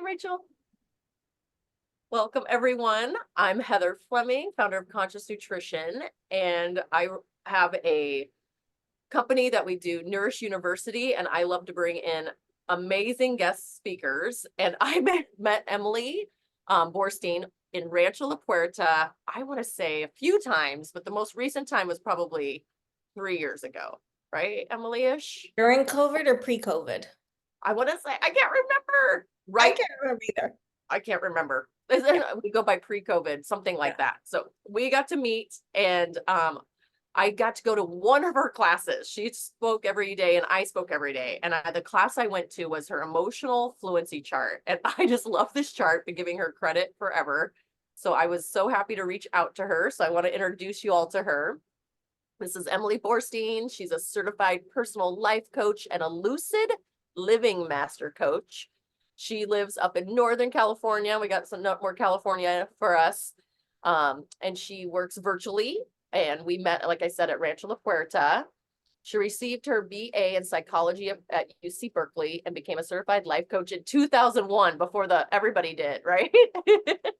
Hey, Rachel. Welcome, everyone. I'm Heather Fleming, founder of Conscious Nutrition, and I have a company that we do, Nourish University, and I love to bring in amazing guest speakers. And I met Emily Boorstein in Rancho La Puerta, I want to say a few times, but the most recent time was probably 3 years ago, right, Emily-ish? During COVID or pre-COVID? I want to say, I can't remember. I Right? can't remember either. I can't remember. Yeah. We go by pre-COVID, something like that. So we got to meet, and I got to go to one of her classes. She spoke every day and I spoke every day. And the class I went to was her emotional fluency chart. And I just love this chart, been giving her credit forever. So I was so happy to reach out to her. So I want to introduce you all to her. This is Emily Boorstein. She's a certified personal life coach and a lucid living master coach. She lives up in Northern California. We got some more California for us. And she works virtually. And we met, like I said, at Rancho La Puerta. She received her BA in psychology at UC Berkeley and became a certified life coach in 2001 before everybody did, right?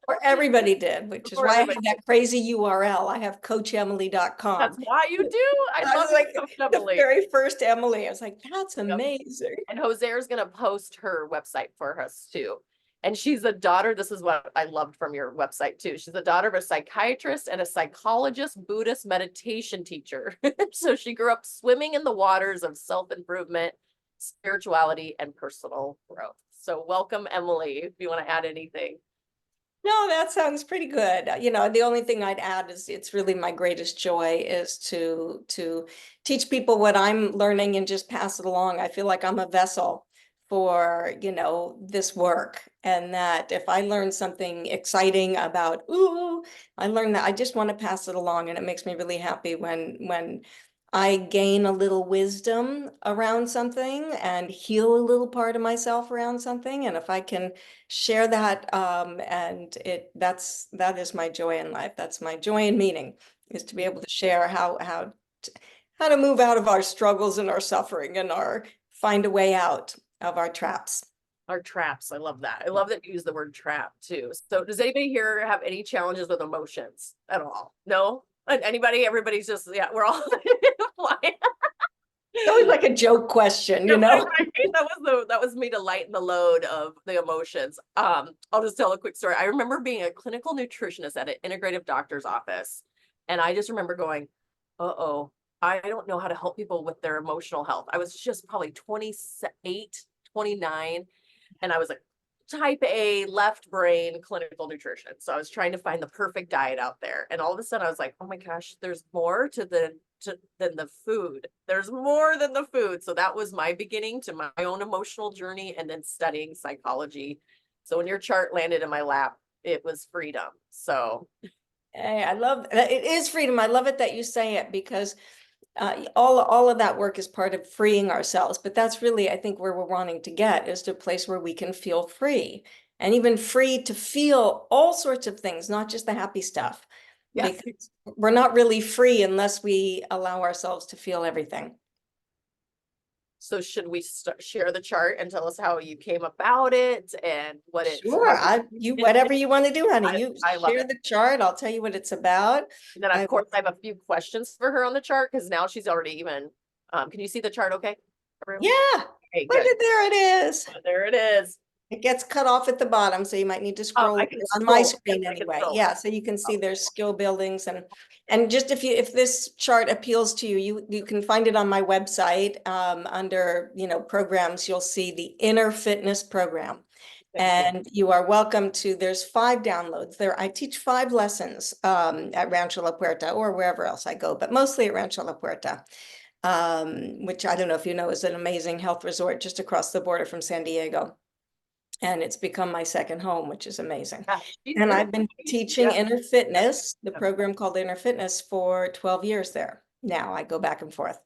Or everybody did, which is Before why I everybody have that crazy URL. I have coachemily.com. That's why you do. I I love was like Coach the Emily. very first Emily. I was like, that's Yep. amazing. And Jose's going to post her website for us too. And she's a daughter. This is what I loved from your website too. She's a daughter of a psychiatrist and a psychologist, Buddhist meditation teacher. So she grew up swimming in the waters of self-improvement, spirituality, and personal growth. So welcome, Emily, if you want to add anything. No, that sounds pretty good. You know, the only thing I'd add is it's really my greatest joy is to teach people what I'm learning and just pass it along. I feel like I'm a vessel for, you know, this work, and that if I learn something exciting about, I learn that I just want to pass it along, and it makes me really happy when I gain a little wisdom around something and heal a little part of myself around something. And if I can share that, and that is my joy in life. That's my joy and meaning, is to be able to share how to move out of our struggles and our suffering and find a way out of our traps. Our traps. I love that. I love that you use the word trap too. So does anybody here have any challenges with emotions at all? No? Anybody? Everybody's just, yeah, we're all flying. It's always like a joke question, you know? Right. That was me to lighten the load of the emotions. I'll just tell a quick story. I remember being a clinical nutritionist at an integrative doctor's office, and I just remember going, uh-oh, I don't know how to help people with their emotional health. I was just probably 28, 29, and I was like type A left brain clinical nutrition. So I was trying to find the perfect diet out there. And all of a sudden I was like, oh my gosh, there's more than the food. There's more than the food. So that was my beginning to my own emotional journey, and then studying psychology. So when your chart landed in my lap, it was freedom. So Hey, I love it is freedom. I love it that you say it, because all of that work is part of freeing ourselves. But that's really, I think, where we're wanting to get, is to a place where we can feel free, and even free to feel all sorts of things, not just the happy stuff. yes. Because we're not really free unless we allow ourselves to feel everything. So should we share the chart and tell us how you came about it and what it's Sure, whatever you want to do, honey. You I love share it. the chart. I'll tell you what it's about. And then of course I have a few questions for her on the chart, because now she's already even can you see the chart okay, everyone? Yeah. Okay, Look good. at, there it is. There it is. It gets cut off at the bottom, so you might need to scroll I can on my scroll. screen Yes, I can anyway. scroll. Yeah, so you can see Oh. there's skill buildings, and just if this chart appeals to you, you can find it on my website, under, you know, programs. You'll see the Inner Fitness program. And you are welcome to, there's 5 downloads there. I teach 5 lessons at Rancho la Puerta, or wherever else I go, but mostly at Rancho la Puerta, which I don't know if you know is an amazing health resort just across the border from San Diego. And it's become my second home, which is amazing. Yeah, And I've been teaching Inner Fitness, the Yeah. program called Inner Fitness, for 12 years there. Now I go back and forth.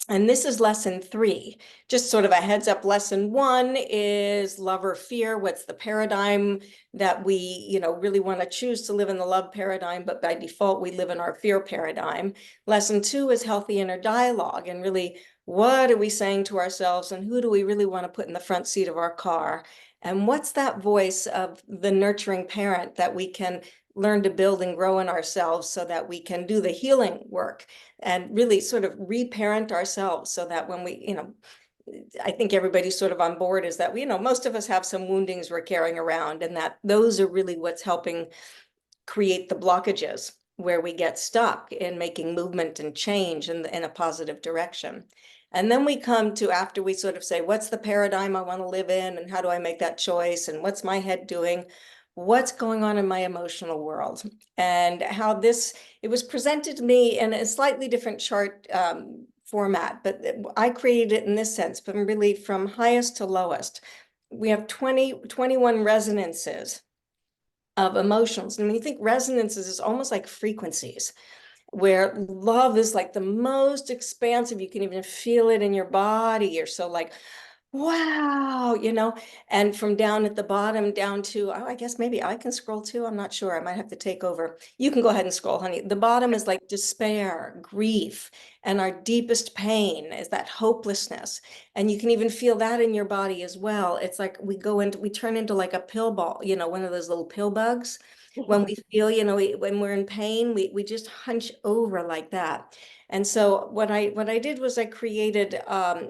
And this is lesson 3. Just sort of a heads up. Lesson 1 is love or fear. What's the paradigm that we, you know, really want to choose to live in the love paradigm, but by default we live in our fear paradigm. Lesson 2 is healthy inner dialogue, and really, what are we saying to ourselves, and who do we really want to put in the front seat of our car? And what's that voice of the nurturing parent that we can learn to build and grow in ourselves so that we can do the healing work and really sort of reparent ourselves so that when we, I think everybody's sort of on board is that, most of us have some woundings we're carrying around, and that those are really what's helping create the blockages where we get stuck in making movement and change in a positive direction. And then we come to, after we sort of say, what's the paradigm I want to live in, and how do I make that choice, and what's my head doing? What's going on in my emotional world? And how it was presented to me in a slightly different chart format, but I created it in this sense, but really from highest to lowest. We have 21 resonances of emotions. And when you think resonances is almost like frequencies, where love is like the most expansive. You can even feel it in your body. You're so like, wow, and from down at the bottom down to, oh, I guess maybe I can scroll too. I'm not sure. I might have to take over. You can go ahead and scroll, honey. The bottom is like despair, grief, and our deepest pain is that hopelessness. And you can even feel that in your body as well. It's like we turn into like a pill ball, one of those little pill bugs. When we feel, when we're in pain, we just hunch over like that. And so what I did was I created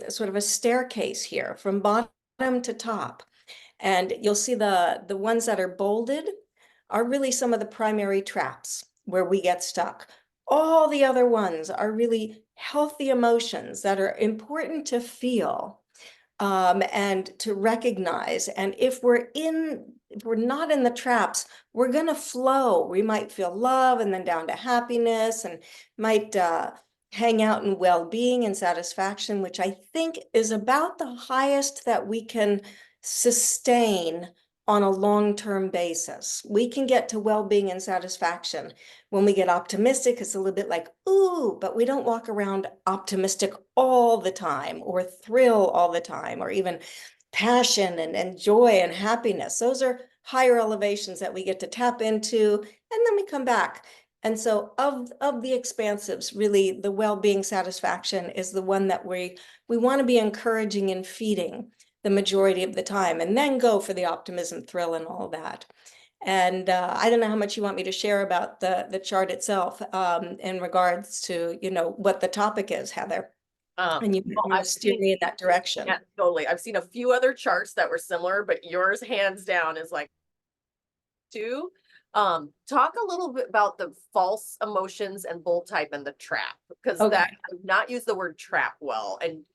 sort of a staircase here from bottom to top. And you'll see the ones that are bolded are really some of the primary traps where we get stuck. All the other ones are really healthy emotions that are important to feel and to recognize. And if we're not in the traps, we're going to flow. We might feel love and then down to happiness, and might hang out in well-being and satisfaction, which I think is about the highest that we can sustain on a long-term basis. We can get to well-being and satisfaction. When we get optimistic, it's a little bit like, ooh, but we don't walk around optimistic all the time, or thrill all the time, or even passion and joy and happiness. Those are higher elevations that we get to tap into, and then we come back. And so of the expansives, really the well-being satisfaction is the one that we want to be encouraging and feeding the majority of the time, and then go for the optimism, thrill, and all of that. And I don't know how much you want me to share about the chart itself in regards to, what the topic is, Heather. And you Well, want to steer me in that direction. Yeah, totally. I've seen a few other charts that were similar, but yours hands down is like two. Talk a little bit about the false emotions and bold type and the trap, because Okay. that I've not used the word trap well, and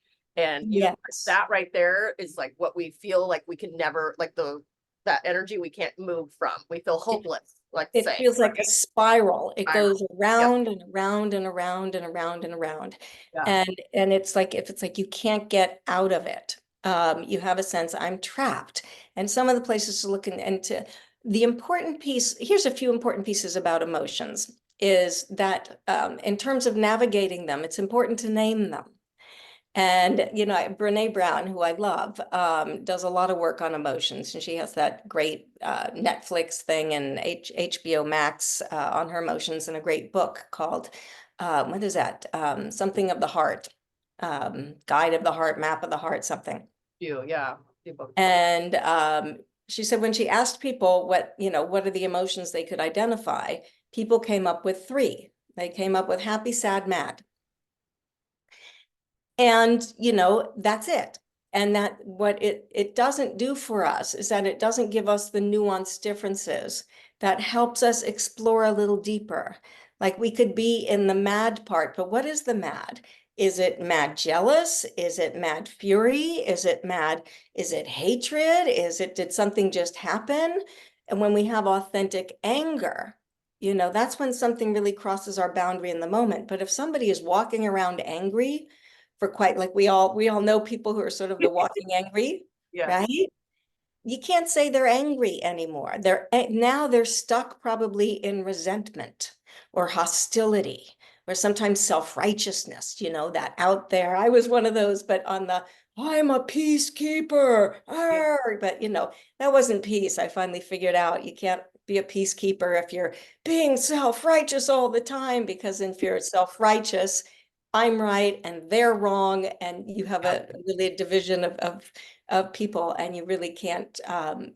Yes. that right there is like what we feel like we can never, like that energy we can't move from. We feel hopeless, like It say, feels like a right? spiral. It Spiral. goes Yep. around and around and around and around and around. Yeah. And it's like, if it's like you can't get out of it, you have a sense I'm trapped. And some of the places to look into the important piece, here's a few important pieces about emotions, is that in terms of navigating them, it's important to name them. And, Brene Brown, who I love, does a lot of work on emotions. And she has that great Netflix thing and HBO Max on her emotions, and a great book called, what is that? Something of the Heart, Guide of the Heart, Map of the Heart, something. Yeah. People. And she said when she asked people what are the emotions they could identify, people came up with three. They came up with happy, sad, mad. And, that's it. And that what it doesn't do for us is that it doesn't give us the nuanced differences that helps us explore a little deeper. Like we could be in the mad part, but what is the mad? Is it mad jealous? Is it mad fury? Is it hatred? Did something just happen? And when we have authentic anger, that's when something really crosses our boundary in the moment. But if somebody is walking around angry, for quite, like we all know people who are sort of the walking angry, Yeah. right? You can't say they're angry anymore. Now they're stuck probably in resentment or hostility or sometimes self-righteousness, that out there. I was one of those, but on the I'm a peacekeeper. But that wasn't peace. I finally figured out you can't be a peacekeeper if you're being self-righteous all the time, because if you're self-righteous, I'm right and they're wrong, and you have a really a division of people, and you really can't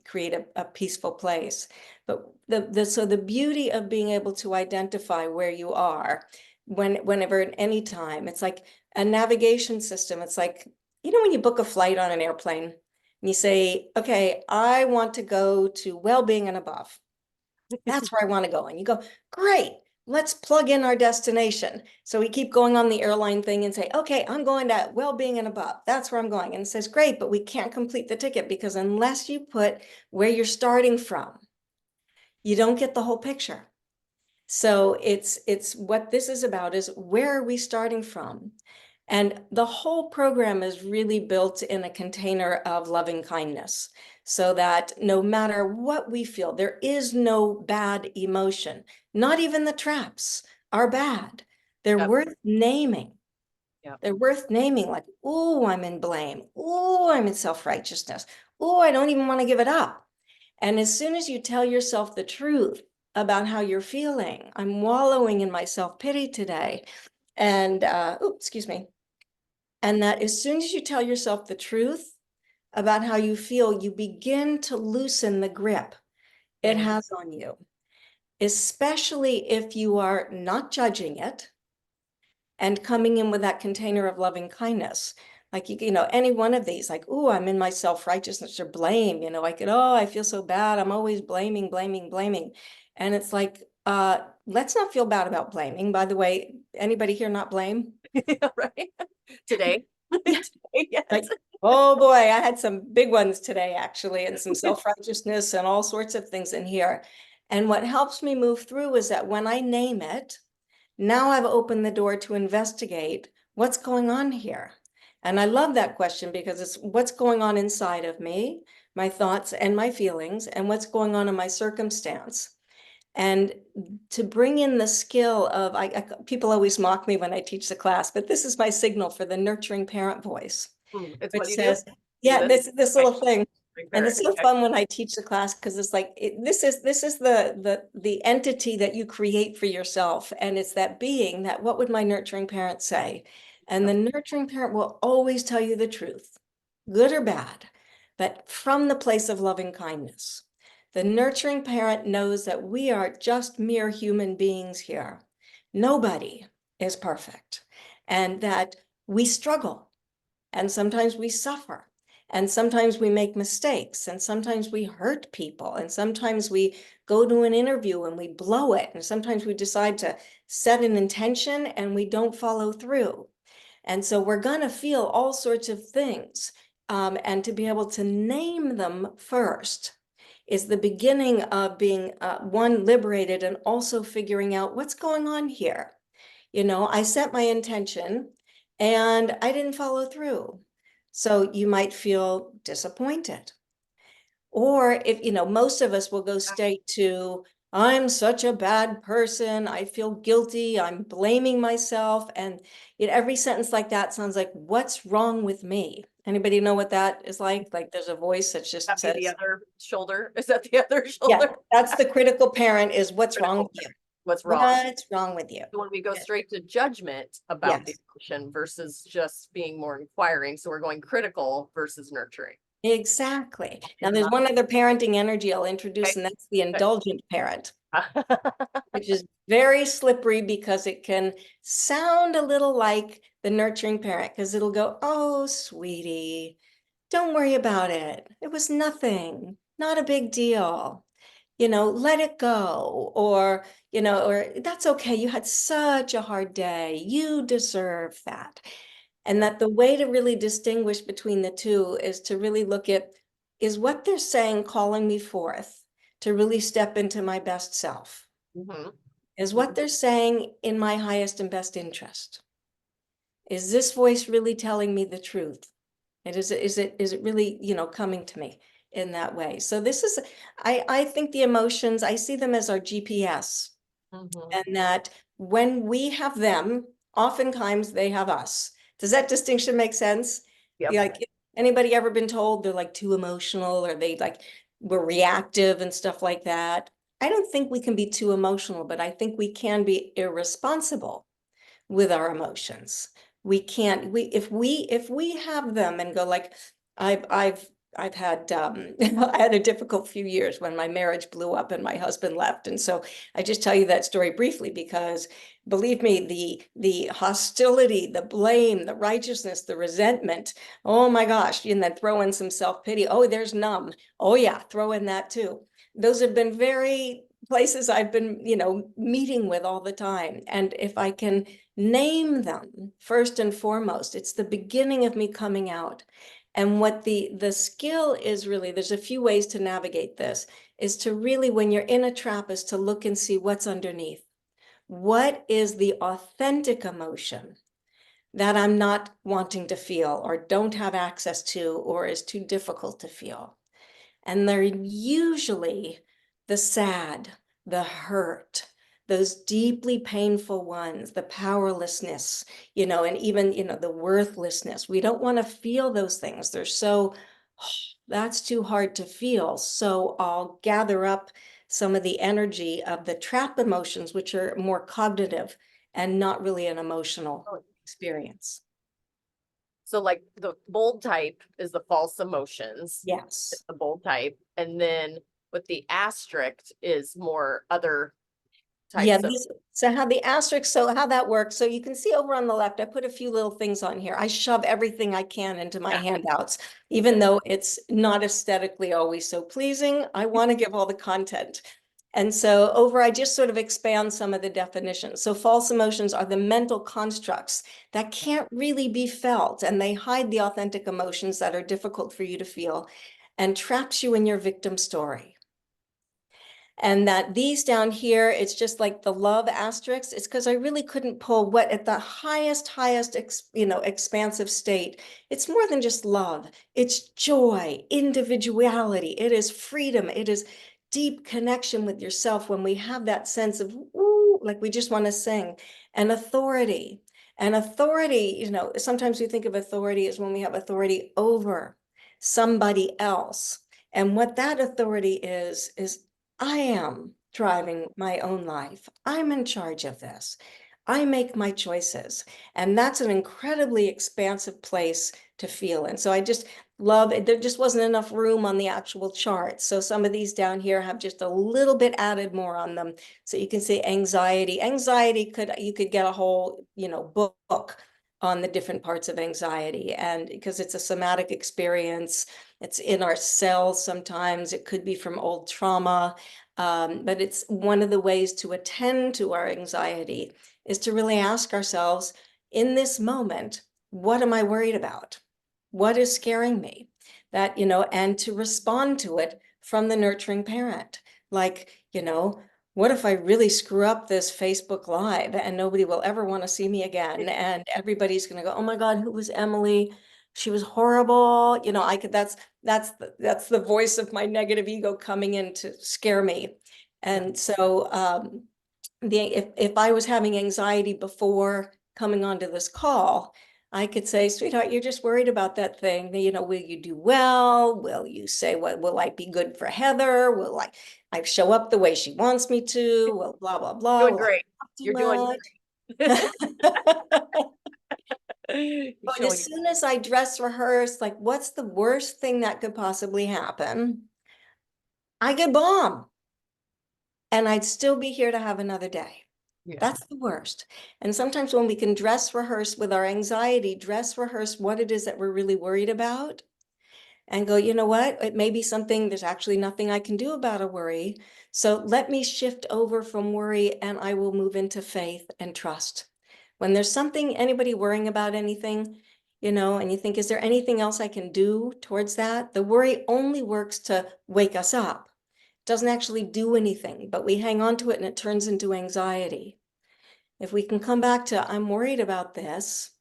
create a peaceful place. But so the beauty of being able to identify where you are whenever at any time, it's like a navigation system. It's like, you know, when you book a flight on an airplane and you say, okay, I want to go to well-being and above. That's where I want to go. And you go, great, let's plug in our destination. So we keep going on the airline thing and say, okay, I'm going to well-being and above. That's where I'm going. And it says, great, but we can't complete the ticket because unless you put where you're starting from, you don't get the whole picture. So it's what this is about is where are we starting from? And the whole program is really built in a container of loving kindness, so that no matter what we feel, there is no bad emotion. Not even the traps are bad. They're Yep. worth naming. Yep. They're worth naming, like, oh, I'm in blame. Oh, I'm in self-righteousness. Oh, I don't even want to give it up. And as soon as you tell yourself the truth about how you're feeling, I'm wallowing in my self-pity today. And, excuse me. And that as soon as you tell yourself the truth about how you feel, you begin to loosen the grip it has on you, especially if you are not judging it and coming in with that container of loving kindness. Like, you know, any one of these, like, oh, I'm in my self-righteousness or blame, you know, I could, oh, I feel so bad. I'm always blaming, blaming, blaming. And it's like, let's not feel bad about blaming. By the way, anybody here not blame? Right. Today. Yeah. Yes. Like, oh boy, I had some big ones today, actually, and some self-righteousness and all sorts of things in here. And what helps me move through is that when I name it, now I've opened the door to investigate what's going on here. And I love that question because it's what's going on inside of me, my thoughts and my feelings, and what's going on in my circumstance. And to bring in the skill of, people always mock me when I teach the class, but this is my signal for the nurturing parent voice, It's which what you do. says, yeah, this Okay. little thing. And it's so Okay. fun when I teach the class because it's like, this is the entity that you create for yourself. And it's that being that, what would my nurturing parent say? And the nurturing parent will always tell you the truth, good or bad, but from the place of loving kindness. The nurturing parent knows that we are just mere human beings here. Nobody is perfect, and that we struggle, and sometimes we suffer, and sometimes we make mistakes, and sometimes we hurt people, and sometimes we go to an interview and we blow it, and sometimes we decide to set an intention and we don't follow through. And so we're going to feel all sorts of things, and to be able to name them first is the beginning of being one, liberated, and also figuring out what's going on here. You know, I set my intention and I didn't follow through. So you might feel disappointed. Or if, you know, most of us will go straight to, I'm such a bad person. I feel guilty. I'm blaming myself. And every sentence like that sounds like, what's wrong with me? Anybody know what that is like? Like there's a voice that just That be says, the other shoulder? Is that the other yeah, shoulder? that's the critical parent, is what's wrong Critical with you? What's wrong? What's wrong with you? When we go straight to judgment about the Yes, emotion versus just being more inquiring. So we're going critical versus nurturing. exactly. Now there's one other parenting energy I'll introduce, and that's the Okay. indulgent parent, which is very slippery because it can sound a little like the nurturing parent, because it'll go, oh, sweetie, don't worry about it. It was nothing, not a big deal. You know, let it go. Or, you know, or that's okay. You had such a hard day. You deserve that. And that the way to really distinguish between the two is to really look at, is what they're saying calling me forth to really step into my best self? Mhm. Is what they're saying in my highest and best interest? Is this voice really telling me the truth? And is it really, you know, coming to me in that way? So this is, I think the emotions, I see them as our GPS, Mhm. and that when we have them, oftentimes they have us. Does that distinction make sense? Yep. Like, anybody ever been told they're like too emotional, or they like were reactive and stuff like that? I don't think we can be too emotional, but I think we can be irresponsible with our emotions. We can't, if we have them and go like, I've had, I had a difficult few years when my marriage blew up and my husband left. And so I just tell you that story briefly because believe me, the hostility, the blame, the righteousness, the resentment, oh my gosh, and then throw in some self-pity. Oh, there's numb. Oh yeah, throw in that too. Those have been very places I've been, meeting with all the time. And if I can name them first and foremost, it's the beginning of me coming out. And what the skill is really, there's a few ways to navigate this, is to really, when you're in a trap, is to look and see what's underneath. What is the authentic emotion that I'm not wanting to feel or don't have access to or is too difficult to feel? And they're usually the sad, the hurt, those deeply painful ones, the powerlessness, and even, the worthlessness. We don't want to feel those things. They're so, that's too hard to feel. So I'll gather up some of the energy of the trap emotions, which are more cognitive and not really an emotional experience. So like the bold type is the false emotions, Yes. the bold type. And then with the asterisk is more other Yeah, types of. so how the asterisk, so how that works. So you can see over on the left, I put a few little things on here. I shove everything I can into my Yeah. handouts, even though it's not aesthetically always so pleasing. I want to give all the content. And so over, I just sort of expand some of the definitions. So false emotions are the mental constructs that can't really be felt, and they hide the authentic emotions that are difficult for you to feel and traps you in your victim story. And that these down here, it's just like the love asterisk. It's because I really couldn't pull what at the highest, expansive state. It's more than just love. It's joy, individuality. It is freedom. It is deep connection with yourself when we have that sense of, ooh, like we just want to sing, and authority. And authority, sometimes we think of authority as when we have authority over somebody else. And what that authority is I am driving my own life. I'm in charge of this. I make my choices. And that's an incredibly expansive place to feel. And so I just love it. There just wasn't enough room on the actual chart. So some of these down here have just a little bit added more on them. So you can see anxiety. Anxiety you could get a whole, book on the different parts of anxiety. And because it's a somatic experience, it's in our cells sometimes. It could be from old trauma. But it's one of the ways to attend to our anxiety is to really ask ourselves in this moment, what am I worried about? What is scaring me? That, and to respond to it from the nurturing parent. Like, what if I really screw up this Facebook Live and nobody will ever want to see me again? And everybody's going to go, oh my God, who was Emily? She was horrible. That's the voice of my negative ego coming in to scare me. And so if I was having anxiety before coming onto this call, I could say, sweetheart, you're just worried about that thing. Will you do well? Will you say, what will I be good for Heather? Will I show up the way she wants me to? Well, blah, blah, blah. Doing Will I great. talk too You're doing much? great. But as soon as I dress rehearse, like, what's the worst thing that could possibly happen? I get bomb and I'd still be here to have another day. Yeah. That's the worst. And sometimes when we can dress rehearse with our anxiety, dress rehearse what it is that we're really worried about and go, you know what? It may be something, there's actually nothing I can do about a worry. So let me shift over from worry and I will move into faith and trust. When there's something, anybody worrying about anything, and you think, is there anything else I can do towards that? The worry only works to wake us up. It doesn't actually do anything, but we hang on to it and it turns into anxiety. If we can come back to, I'm worried about this,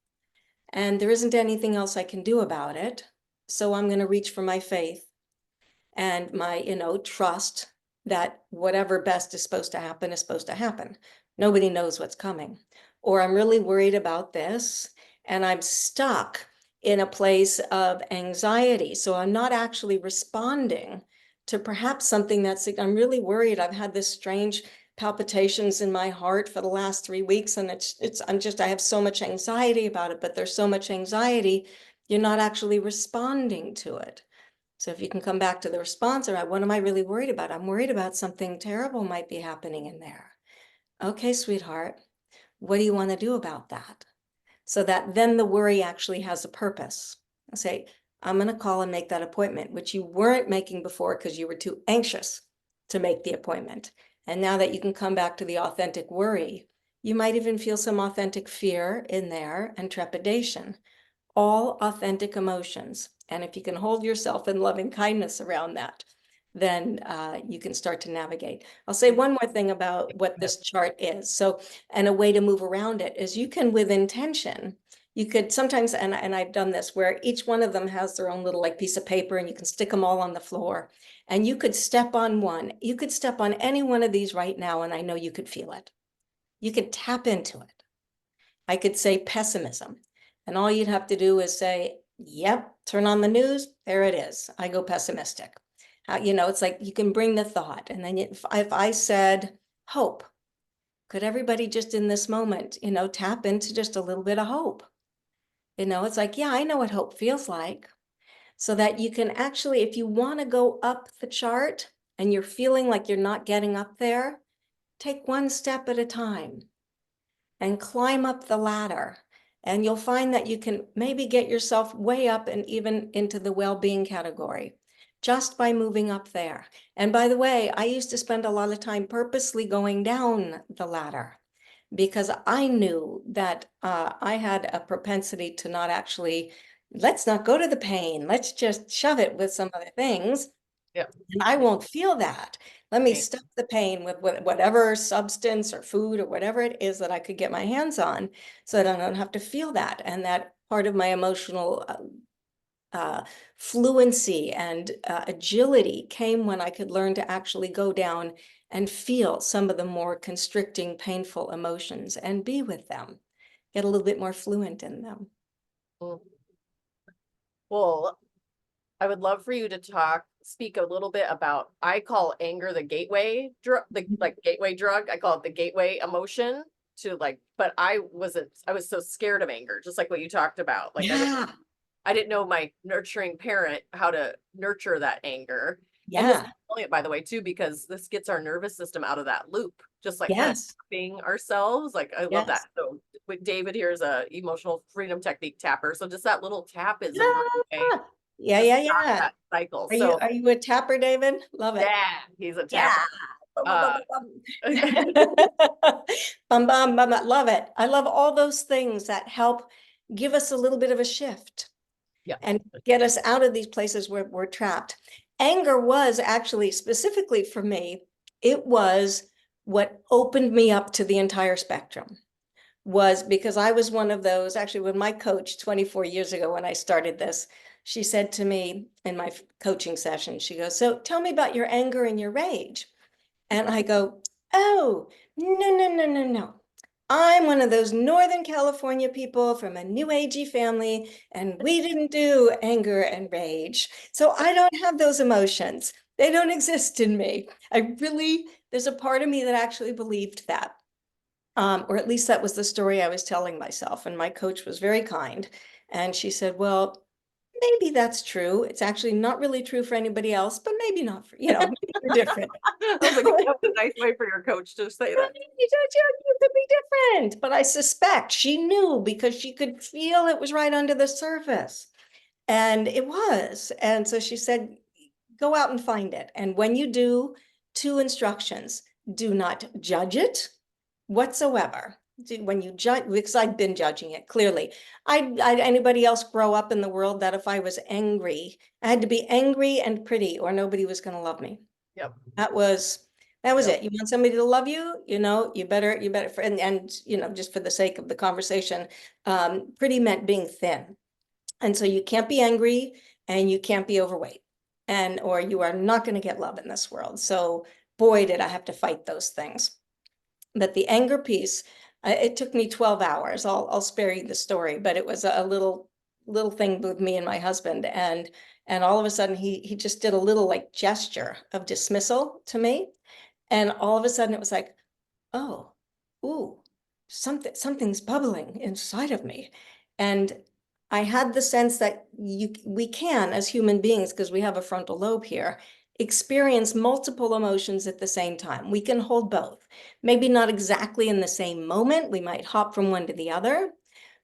and there isn't anything else I can do about it, so I'm going to reach for my faith and my, trust that whatever best is supposed to happen is supposed to happen. Nobody knows what's coming. Or I'm really worried about this, and I'm stuck in a place of anxiety, so I'm not actually responding to perhaps something I'm really worried. I've had this strange palpitations in my heart for the last 3 weeks. And I have so much anxiety about it, but there's so much anxiety, you're not actually responding to it. So if you can come back to the response, or what am I really worried about? I'm worried about something terrible might be happening in there. Okay, sweetheart, what do you want to do about that? So that then the worry actually has a purpose. I say, I'm going to call and make that appointment, which you weren't making before because you were too anxious to make the appointment. And now that you can come back to the authentic worry, you might even feel some authentic fear in there and trepidation, all authentic emotions. And if you can hold yourself in loving kindness around that, then you can start to navigate. I'll say one more thing about what this chart is. So, and a way to move around it is you can, with intention, you could sometimes, and I've done this, where each one of them has their own little like piece of paper, and you can stick them all on the floor. And you could step on one. You could step on any one of these right now, and I know you could feel it. You could tap into it. I could say pessimism. And all you'd have to do is say, yep, turn on the news. There it is. I go pessimistic. It's like you can bring the thought. And then if I said hope, could everybody just in this moment, tap into just a little bit of hope? It's like, yeah, I know what hope feels like. So that you can actually, if you want to go up the chart and you're feeling like you're not getting up there, take one step at a time and climb up the ladder. And you'll find that you can maybe get yourself way up and even into the well-being category just by moving up there. And by the way, I used to spend a lot of time purposely going down the ladder because I knew that I had a propensity to not actually, let's not go to the pain. Let's just shove it with some other things. Yeah. And I won't feel that. Let me stuff the pain with whatever substance or food or whatever it is that I could get my hands on so that I don't have to feel that. And that part of my emotional fluency and agility came when I could learn to actually go down and feel some of the more constricting, painful emotions and be with them, get a little bit more fluent in them. Well, I would love for you to speak a little bit about, I call anger the gateway drug, the gateway drug. I call it the gateway emotion to but I was so scared of anger, just like what you talked about. Yeah. I didn't know my nurturing parent how to nurture that anger. And this is Yeah. brilliant, by the way, too, because this gets our nervous system out of that loop, just like kind of Yes. tapping ourselves. Like, I love that. Yes. So with David here is a emotional freedom technique tapper. So just that little tap is a great way Yeah, to yeah, stop yeah. that cycle. Are you So a tapper, David? Love it. yeah, he's a Yeah. tapper. Uh, Bum, bum, bum. I love it. I love all those things that help give us a little bit of a shift yeah. and get us out of these places where we're trapped. Anger was actually, specifically for me, it was what opened me up to the entire spectrum. Was because I was one of those, actually, when my coach 24 years ago, when I started this, she said to me in my coaching session, she goes, so tell me about your anger and your rage. And I go, oh, no, no, no, no, no. I'm one of those Northern California people from a new agey family, and we didn't do anger and rage. So I don't have those emotions. They don't exist in me. There's a part of me that actually believed that. Or at least that was the story I was telling myself. And my coach was very kind. And she said, well, maybe that's true. It's actually not really true for anybody else, but maybe not for, maybe you're different. I was like, that's a nice way for your coach to say that. You could be different. But I suspect she knew because she could feel it was right under the surface. And it was. And so she said, go out and find it. And when you do, two instructions: do not judge it whatsoever. When you judge, because I've been judging it clearly. Anybody else grow up in the world that if I was angry, I had to be angry and pretty or nobody was going to love me. Yep. That was Yep. it. You want somebody to love you, you better, and just for the sake of the conversation, pretty meant being thin. And so you can't be angry and you can't be overweight, or you are not going to get love in this world. So boy, did I have to fight those things. But the anger piece, it took me 12 hours. I'll spare you the story, but it was a little thing with me and my husband. And all of a sudden he just did a little like gesture of dismissal to me. And all of a sudden it was like, oh, ooh, something's bubbling inside of me. And I had the sense that we can, as human beings, because we have a frontal lobe here, experience multiple emotions at the same time. We can hold both. Maybe not exactly in the same moment. We might hop from one to the other.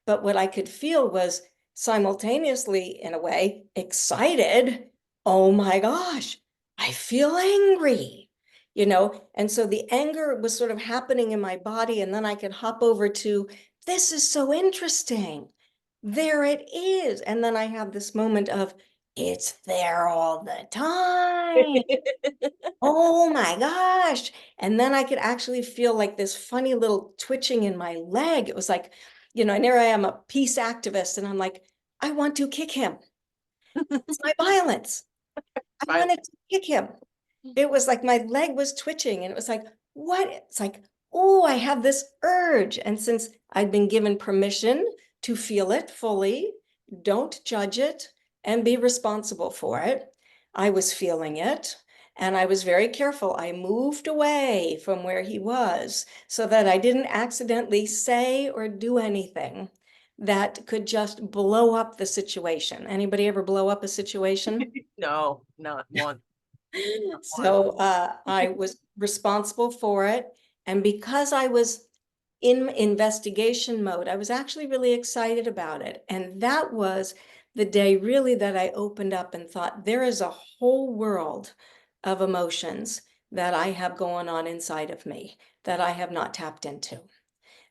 But what I could feel was simultaneously, in a way, excited. Oh my gosh, I feel angry, And so the anger was sort of happening in my body. And then I could hop over to, this is so interesting. There it is. And then I have this moment of, it's there all the time. Oh my gosh. And then I could actually feel like this funny little twitching in my leg. It was like, and here I am, a peace activist, and I'm like, I want to kick him. It's my violence. I Violent. wanted to kick him. It was like my leg was twitching, and it was like, what? It's like, oh, I have this urge. And since I'd been given permission to feel it fully, don't judge it, and be responsible for it, I was feeling it. And I was very careful. I moved away from where he was so that I didn't accidentally say or do anything that could just blow up the situation. Anybody ever blow up a situation? No, not one. One. So I was responsible for it. And because I was in investigation mode, I was actually really excited about it. And that was the day really that I opened up and thought, there is a whole world of emotions that I have going on inside of me that I have not tapped into.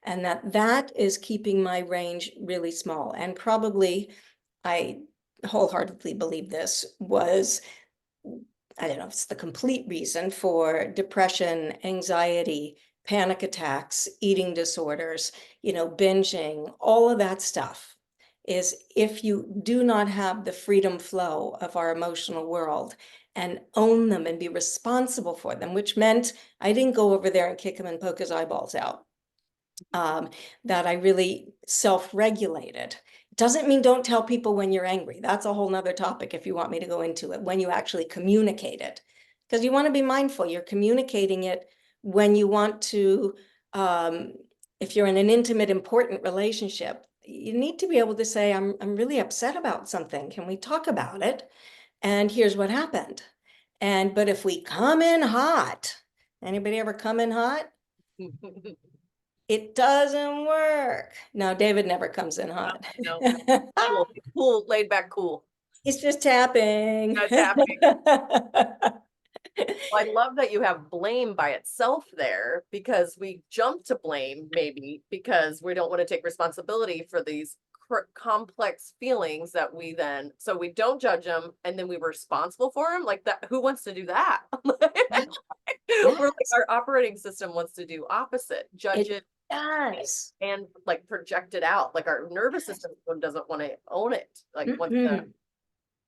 And that is keeping my range really small. And probably, I wholeheartedly believe this was, I don't know if it's the complete reason for depression, anxiety, panic attacks, eating disorders, binging, all of that stuff is if you do not have the freedom flow of our emotional world and own them and be responsible for them, which meant I didn't go over there and kick him and poke his eyeballs out. That I really self-regulated. Doesn't mean don't tell people when you're angry. That's a whole nother topic if you want me to go into it, when you actually communicate it. Because you want to be mindful, you're communicating it when you want to, if you're in an intimate, important relationship, you need to be able to say, I'm really upset about something. Can we talk about it? And here's what happened. But if we come in hot, anybody ever come in hot? It doesn't work. No, David never comes in hot. No, cool, cool, laid back, cool. He's just tapping. That's happening. Well, I love that you have blame by itself there, because we jump to blame maybe because we don't want to take responsibility for these complex feelings that we then, so we don't judge them and then we were responsible for them like that. Who wants to do that? We're like, our operating system wants to do opposite, judge it does. and like project it out. Like our nervous system doesn't want to own it. Like wants to.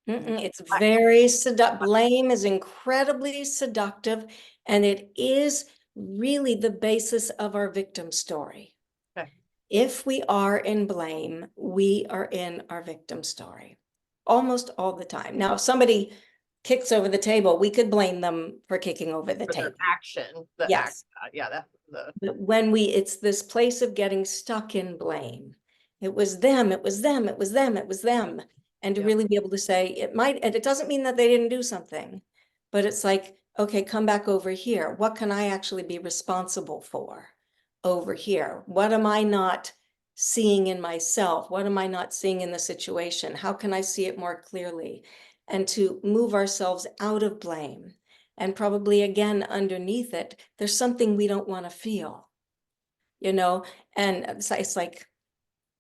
It's very seductive. Blame is incredibly seductive, and it is really the basis of our victim story. Okay. If we are in blame, we are in our victim story almost all the time. Now, if somebody kicks over the table, we could blame them for kicking over the For table. their action, the Yes. yeah, that the. But when it's this place of getting stuck in blame. It was them, it was them, it was them, it was them. And to really be able to say, and it doesn't mean that they didn't do something, but it's like, okay, come back over here. What can I actually be responsible for over here? What am I not seeing in myself? What am I not seeing in the situation? How can I see it more clearly? And to move ourselves out of blame. And probably again, underneath it, there's something we don't want to feel, and it's like,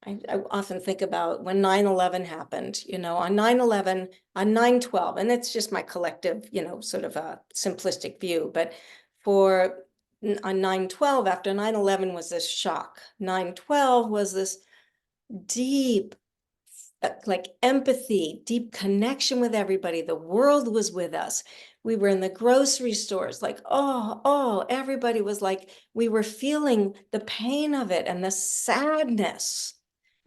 I often think about when 9/11 happened, on 9/11, on 9/12, and it's just my collective, sort of a simplistic view, but on 9/12, after 9/11 was this shock. 9/12 was this deep, like empathy, deep connection with everybody. The world was with us. We were in the grocery stores, like, everybody was like, we were feeling the pain of it and the sadness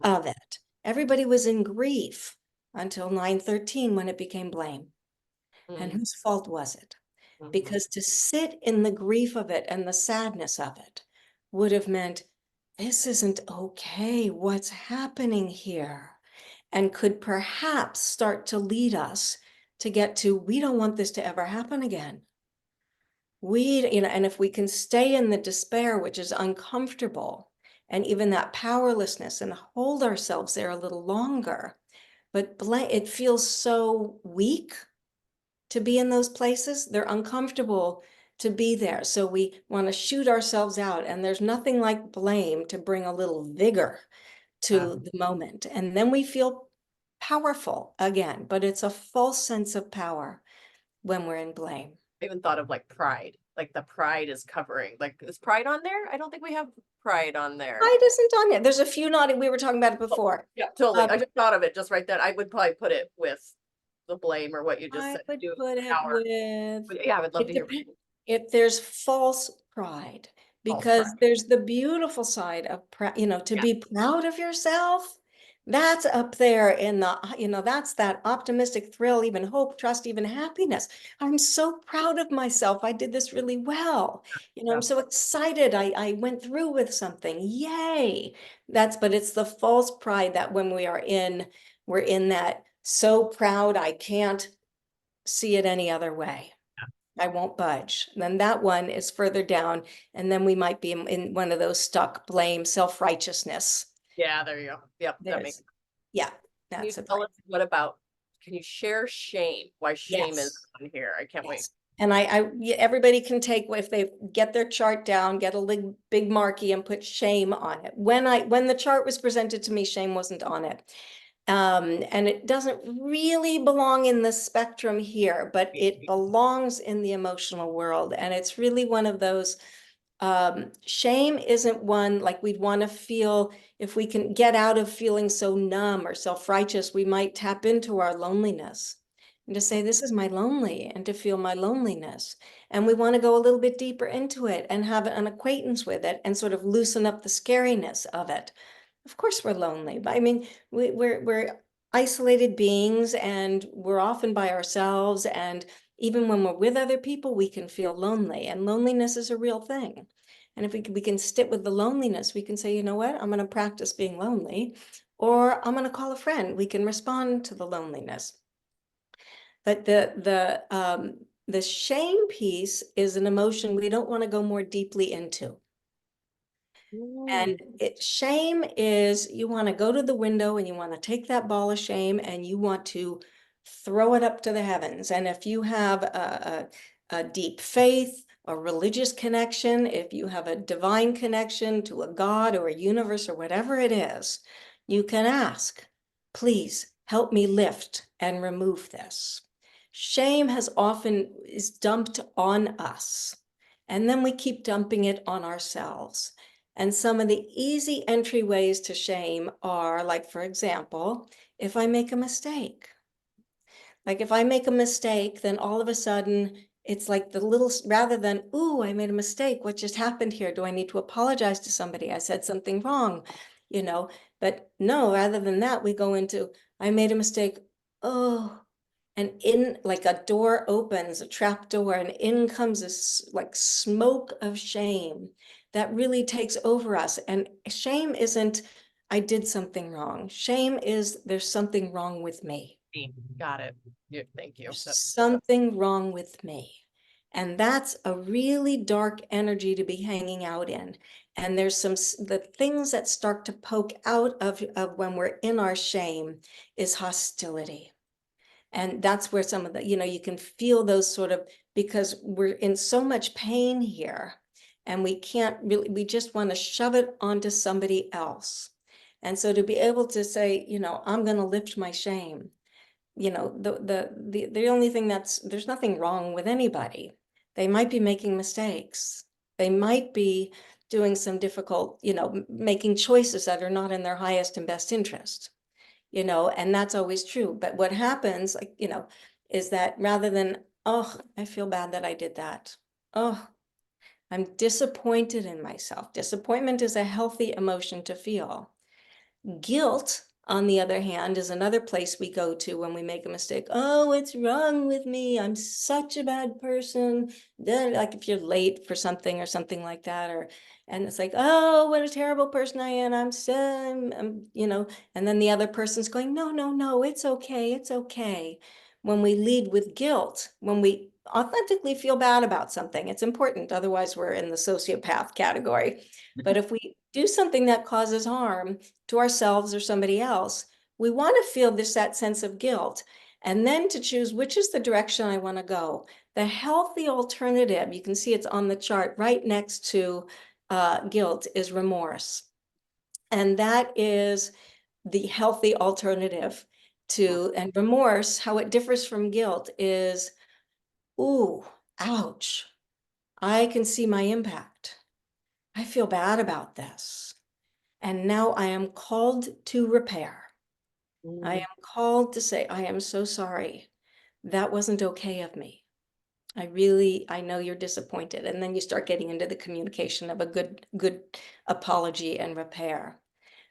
of it. Everybody was in grief until 9/13 when it became blame. And whose fault was it? Because to sit in the grief of it and the sadness of it would have meant, this isn't okay, what's happening here? And could perhaps start to lead us to get to, we don't want this to ever happen again. And if we can stay in the despair, which is uncomfortable, and even that powerlessness, and hold ourselves there a little longer, but it feels so weak to be in those places. They're uncomfortable to be there. So we want to shoot ourselves out. And there's nothing like blame to bring a little vigor to the moment. And then we feel powerful again, but it's a false sense of power when we're in blame. I even thought of like pride, like the pride is covering, like, is pride on there? I don't think we have pride on there. Pride isn't on it. There's a few naughty, we were talking about it before. Yeah, totally. I just thought of it just right then. I would probably put it with the blame or what you just I said. would Do put it power. with, But yeah, I would love to hear. if there's false pride, False because pride. there's the beautiful side of, to Yeah. be proud of yourself. That's up there in the, that's that optimistic thrill, even hope, trust, even happiness. I'm so proud of myself. I did this really well. Yeah. I'm so excited. I went through with something. Yay. But it's the false pride that when we're in that so proud, I can't see it any other way. I won't budge. Then that one is further down. And then we might be in one of those stuck blame, self-righteousness. Yeah, there you go. Yep, that makes. Yeah, Can you that's tell us what about, can you share shame? Why shame is yes. on here? I can't wait. Yes. And everybody can take, if they get their chart down, get a big marquee and put shame on it. When the chart was presented to me, shame wasn't on it. And it doesn't really belong in the spectrum here, but it belongs in the emotional world. And it's really one of those, shame isn't one like we'd want to feel. If we can get out of feeling so numb or self-righteous, we might tap into our loneliness and to say, this is my lonely, and to feel my loneliness. And we want to go a little bit deeper into it and have an acquaintance with it and sort of loosen up the scariness of it. Of course we're lonely, but I mean, we're isolated beings, and we're often by ourselves. And even when we're with other people, we can feel lonely, and loneliness is a real thing. And if we can sit with the loneliness, we can say, you know what, I'm going to practice being lonely, or I'm going to call a friend. We can respond to the loneliness. But the shame piece is an emotion we don't want to go more deeply into. And shame is, you want to go to the window and you want to take that ball of shame and you want to throw it up to the heavens. And if you have a deep faith, a religious connection, if you have a divine connection to a God or a universe or whatever it is, you can ask, please help me lift and remove this. Shame is dumped on us, and then we keep dumping it on ourselves. And some of the easy entryways to shame are, like, for example, if I make a mistake. Like if I make a mistake, then all of a sudden it's like rather than, ooh, I made a mistake. What just happened here? Do I need to apologize to somebody? I said something wrong, but no, rather than that, we go into, I made a mistake. Oh, and in, like, a door opens, a trap door, and in comes this like smoke of shame that really takes over us. And shame isn't, I did something wrong. Shame is, there's something wrong with me. Got it. Yeah, thank you. There's something wrong with me. And that's a really dark energy to be hanging out in. And there's the things that start to poke out of when we're in our shame is hostility. And that's where some of the, you can feel those sort of, because we're in so much pain here, and we can't really, we just want to shove it onto somebody else. And so to be able to say, I'm going to lift my shame, the only thing there's nothing wrong with anybody. They might be making mistakes. They might be doing some difficult, making choices that are not in their highest and best interest. And that's always true. But what happens, like, is that rather than, oh, I feel bad that I did that. Oh, I'm disappointed in myself. Disappointment is a healthy emotion to feel. Guilt, on the other hand, is another place we go to when we make a mistake. Oh, what's wrong with me? I'm such a bad person. Then, like if you're late for something or something like that, and it's like, oh, what a terrible person I am. And then the other person's going, no, no, no, it's okay. It's okay. When we lead with guilt, when we authentically feel bad about something, it's important. Otherwise, we're in the sociopath category. But if we do something that causes harm to ourselves or somebody else, we want to feel that sense of guilt, and then to choose which is the direction I want to go. The healthy alternative, you can see it's on the chart right next to guilt, is remorse. And that is the healthy alternative to, and remorse, how it differs from guilt is, ooh, ouch, I can see my impact. I feel bad about this. And now I am called to repair. I am called to say, I am so sorry. That wasn't okay of me. I know you're disappointed. And then you start getting into the communication of a good apology and repair.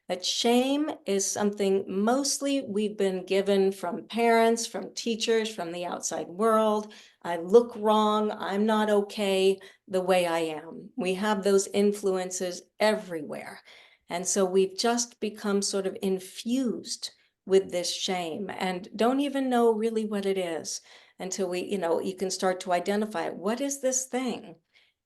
That shame is something mostly we've been given from parents, from teachers, from the outside world. I look wrong. I'm not okay the way I am. We have those influences everywhere. And so we've just become sort of infused with this shame and don't even know really what it is until you can start to identify it. What is this thing?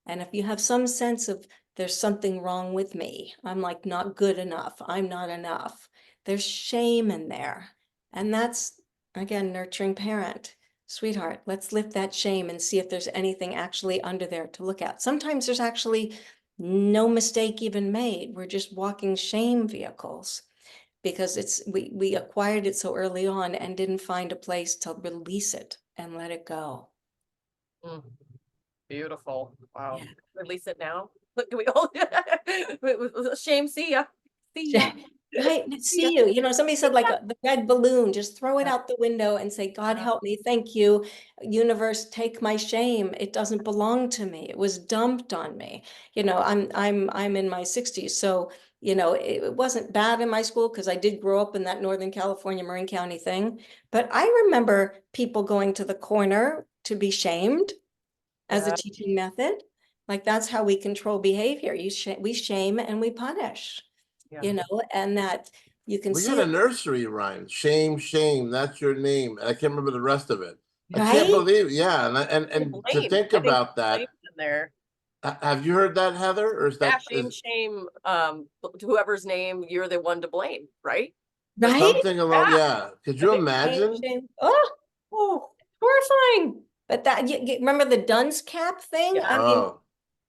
And if you have some sense of there's something wrong with me, I'm like not good enough, I'm not enough, there's shame in there. And that's, again, nurturing parent. Sweetheart, let's lift that shame and see if there's anything actually under there to look at. Sometimes there's actually no mistake even made. We're just walking shame vehicles because we acquired it so early on and didn't find a place to release it and let it go. Mm, beautiful. Wow. Yeah. Release it now. Look, we all shame. See ya. See ya. Right, See ya. see you. Somebody said like the red balloon, just throw it out the window and say, God help me, thank you. Universe, take my shame. It doesn't belong to me. It was dumped on me. I'm in my 60s. So, it wasn't bad in my school because I did grow up in that Northern California, Marin County thing. But I remember people going to the corner to be shamed as a Yeah. teaching method. Like that's how we control behavior. We shame and we punish. Yeah. And that you can We see got a it, nursery rhyme. Shame, shame, that's your name. And I can't remember the rest of it. I can't right? believe, yeah. And to Blame. think I think about that, blame's in there. have you heard that, Heather? Or is Yeah, that shame, is shame. Whoever's name, you're the one to blame, right? That's Right? something along? yeah. Yeah. Could you Shame, imagine? shame. Oh, horrifying. But that you remember the dunce cap thing? I Yeah. mean, Oh,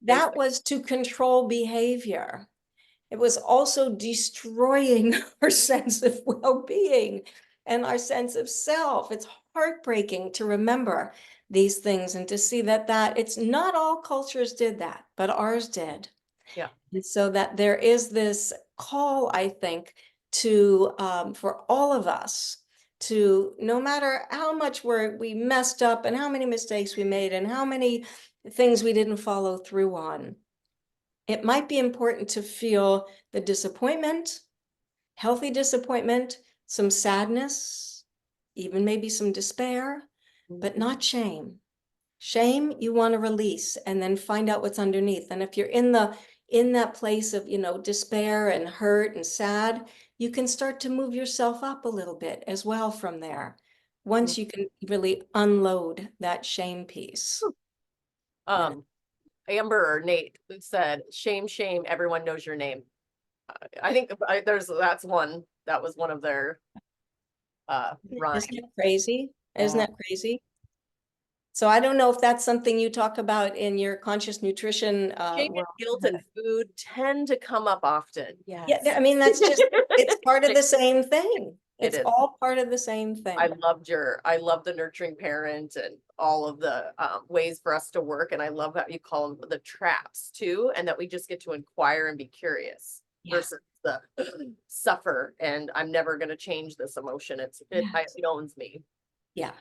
that was to control behavior. It was also destroying our sense of well-being and our sense of self. It's heartbreaking to remember these things and to see that it's not all cultures did that, but ours did. Yeah. And so that there is this call, I think, to for all of us to, no matter how much we messed up and how many mistakes we made and how many things we didn't follow through on, it might be important to feel the disappointment, healthy disappointment, some sadness, even maybe some despair, but not shame. Shame, you want to release and then find out what's underneath. And if you're in that place of, despair and hurt and sad, you can start to move yourself up a little bit as well from there. Once you can really unload that shame piece. Um, Amber or Nate said, shame, shame, everyone knows your name. I think that's one, that was one of their rhymes. Isn't it crazy? Isn't Yeah. that crazy? So I don't know if that's something you talk about in your conscious nutrition Shame and world. guilt and food tend to come up often. Yeah, Yes. I mean, it's part of the same thing. It It's is. all part of the same thing. I love the nurturing parent and all of the ways for us to work. And I love how you call them the traps too. And that we just get to inquire and be curious Yeah. versus the suffer. And I'm never going to change this emotion. It owns me. Yeah.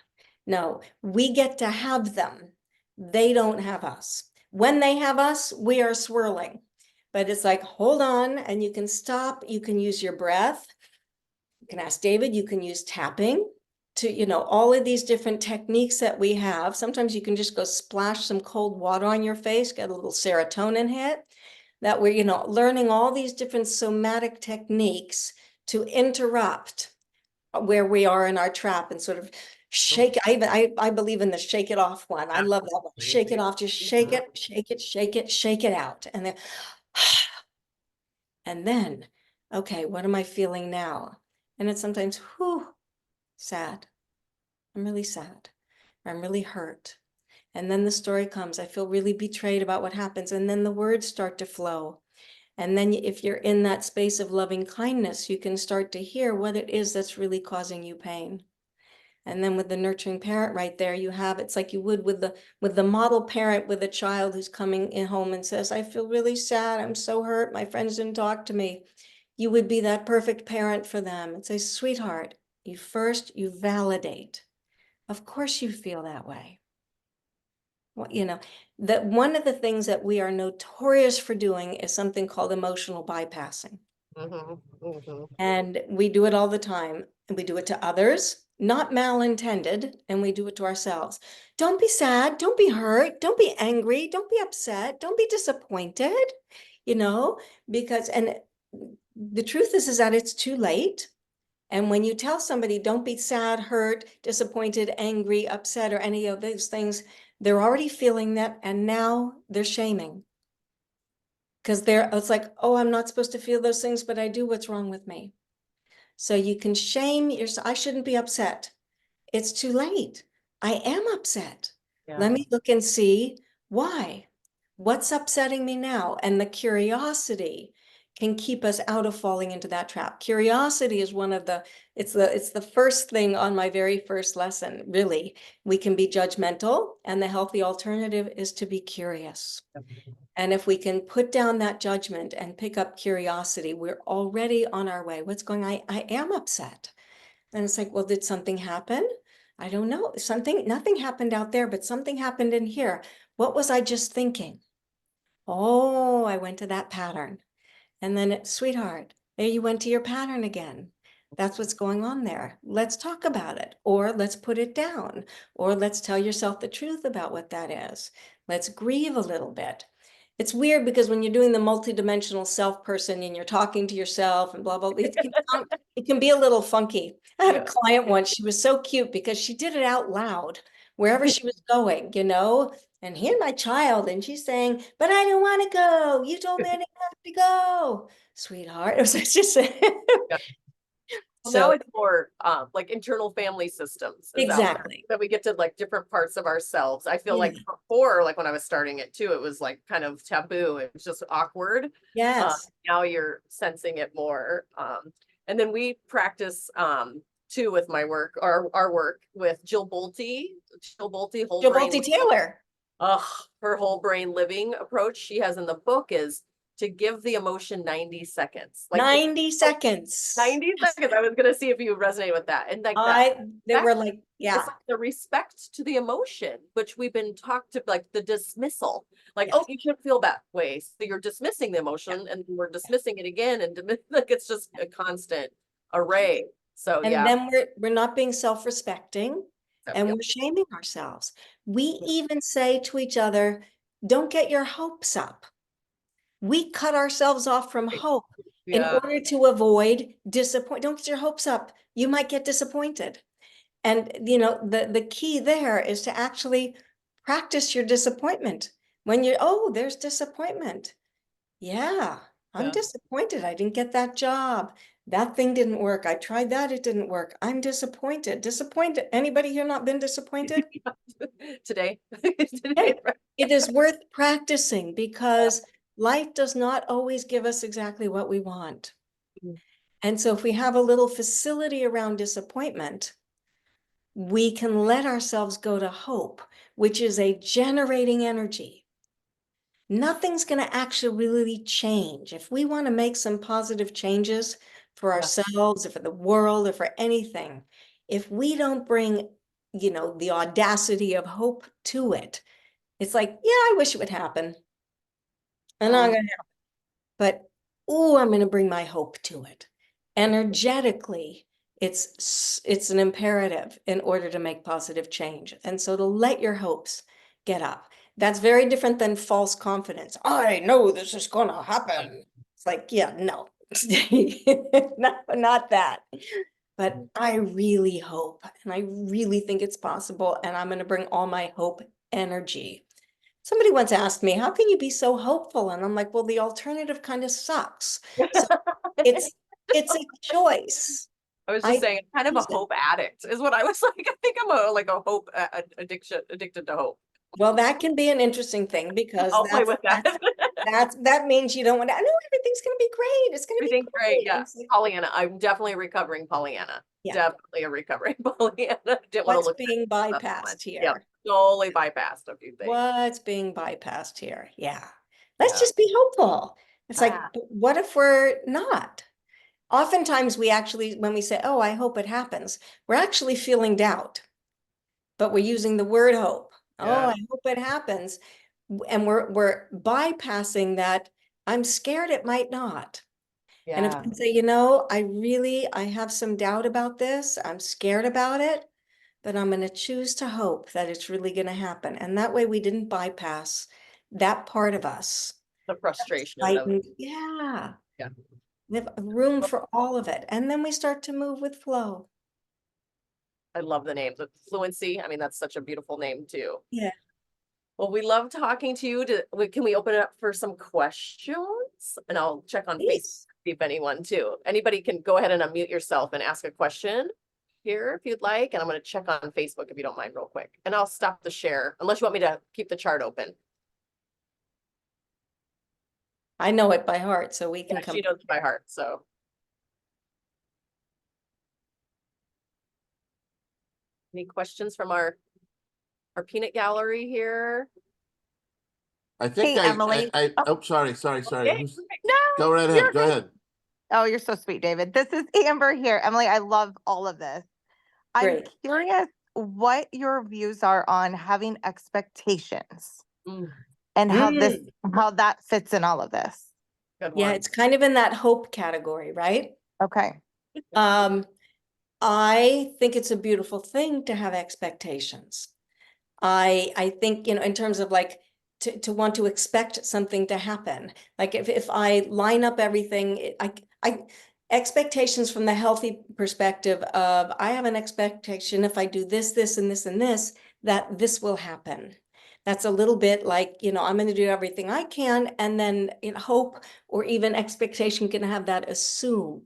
No, we get to have them. They don't have us. When they have us, we are swirling. But it's like, hold on, and you can stop. You can use your breath. You can ask David, you can use tapping to, you know, all of these different techniques that we have. Sometimes you can just go splash some cold water on your face, get a little serotonin hit. That we're, you know, learning all these different somatic techniques to interrupt where we are in our trap and sort of shake. I believe in the shake it off one. I love that one. Shake it off, just shake it, shake it, shake it, shake it out. And then, okay, what am I feeling now? And it's sometimes, whew, sad. I'm really sad. I'm really hurt. And then the story comes. I feel really betrayed about what happens. And then the words start to flow. And then if you're in that space of loving kindness, you can start to hear what it is that's really causing you pain. And then with the nurturing parent right there, you have, it's like you would with the model parent with a child who's coming in home and says, I feel really sad. I'm so hurt. My friends didn't talk to me. You would be that perfect parent for them and say, sweetheart, you validate. Of course you feel that way. Well, you know, that one of the things that we are notorious for doing is something called emotional bypassing. And we do it all the time. And we do it to others, not malintended, and we do it to ourselves. Don't be sad. Don't be hurt. Don't be angry. Don't be upset. Don't be disappointed, you know, because, and the truth is that it's too late. And when you tell somebody, don't be sad, hurt, disappointed, angry, upset, or any of those things, they're already feeling that, and now they're shaming. Because it's like, oh, I'm not supposed to feel those things, but I do. What's wrong with me? So you can shame yourself. I shouldn't be upset. It's too late. I am upset. Yeah. Let me look and see why. What's upsetting me now? And the curiosity can keep us out of falling into that trap. Curiosity is one of it's the first thing on my very first lesson, really. We can be judgmental, and the healthy alternative is to be curious. And if we can put down that judgment and pick up curiosity, we're already on our way. What's going on? I am upset. And it's like, well, did something happen? I don't know. Nothing happened out there, but something happened in here. What was I just thinking? Oh, I went to that pattern. And then, sweetheart, there you went to your pattern again. That's what's going on there. Let's talk about it, or let's put it down, or let's tell yourself the truth about what that is. Let's grieve a little bit. It's weird because when you're doing the multidimensional self person and you're talking to yourself and blah, blah, it can be a little funky. I had a client once, she was so cute because she did it out loud wherever she was going, you know, and here's my child. And she's saying, but I don't want to go. You told me I didn't have to go, sweetheart. It was just, Well, so now it's more like internal family systems is out there, exactly. that we get to like different parts of ourselves. I feel Yeah. like before, like when I was starting it too, it was like kind of taboo. It was just awkward. Yes. Now you're sensing it more. And then we practice too with my work, or our work with Jill Bolte, whole Jill brain. Bolte Taylor. Her whole brain living approach she has in the book is to give the emotion 90 seconds. Like 90 seconds. 90 seconds. I was gonna see if you resonate with that. And like that, They were like, yeah. it's like the respect to the emotion, which we've been taught to, like the dismissal. Like, Yes. oh, you shouldn't feel that way. So you're dismissing the emotion, and we're dismissing it again. And like it's just a constant array. So And yeah. then we're not being self-respecting, and Yep. we're shaming ourselves. We even say to each other, don't get your hopes up. We cut ourselves off from hope in Yeah. order to avoid disappointment. Don't get your hopes up. You might get disappointed. And you know, the key there is to actually practice your disappointment. When you're, oh, there's disappointment. Yeah, I'm Yeah. disappointed. I didn't get that job. That thing didn't work. I tried that. It didn't work. I'm disappointed. Disappointed. Anybody here not been disappointed? Today. Hey, it is worth practicing because life does not always give us exactly what we want. Mm. And so if we have a little facility around disappointment, we can let ourselves go to hope, which is a generating energy. Nothing's going to actually really change. If we want to make some positive changes for ourselves or for the world or for anything, if we don't bring, you know, the audacity of hope to it, it's like, yeah, I wish it would happen. And not going to happen. But, oh, I'm going to bring my hope to it. Energetically, It's an imperative in order to make positive change. And so to let your hopes get up. That's very different than false confidence. I know this is gonna happen. It's like, yeah, no, not that. But I really hope, and I really think it's possible, and I'm gonna bring all my hope energy. Somebody once asked me, how can you be so hopeful? And I'm like, well, the alternative kind of sucks. So it's it's a choice. I was just I saying, kind of a choose it. hope addict is what I was like. I think I'm a hope addicted to hope. Well, that can be an interesting thing because I'll play with that. that means you don't want to, I know everything's gonna be great. It's gonna be Everything's great. great. Yeah. It's like, Pollyanna. I'm definitely a recovering Pollyanna. Yeah. Definitely a recovering Pollyanna. Didn't want to what's look being at that bypassed much. here? Yeah. Totally bypassed a few things. What's being bypassed here? Yeah. Let's Yeah. just be hopeful. It's like, Ah. but what if we're not? Oftentimes we actually, when we say, oh, I hope it happens, we're actually feeling doubt, but we're using the word hope. Oh, Yeah. I hope it happens. And we're bypassing that. I'm scared it might not. And if Yeah. you say, I have some doubt about this, I'm scared about it, but I'm going to choose to hope that it's really going to happen. And that way we didn't bypass that part of us. The frustration of Frightened. Yeah. Yeah. We have room for all of it. And then we start to move with flow. I love the name, the Fluency. I mean, that's such a beautiful name too. Yeah. Well, we love talking to you. Can we open it up for some questions? And I'll check on Facebook, Please. see if anyone too. Anybody can go ahead and unmute yourself and ask a question here if you'd like. And I'm going to check on Facebook if you don't mind real quick. And I'll stop the share unless you want me to keep the chart open. I know it by heart, so we can Yeah, come. she knows it by heart, so. Any questions from our peanut gallery here? I think Hey, Emily. oh, sorry. Okay. Who's- No, Go right you're ahead, go ahead. Oh, you're so sweet, David. This is Amber here. Emily, I love all of this. I'm Great. curious what your views are on having expectations Mm, and how that fits in all of this. good Yeah, one. it's kind of in that hope category, right? Okay. I think it's a beautiful thing to have expectations. I think, in terms of like to want to expect something to happen. Like if I line up everything, expectations from the healthy perspective of I have an expectation if I do this, this, and this, and this, that this will happen. That's a little bit like, I'm going to do everything I can, and then hope or even expectation can have that assume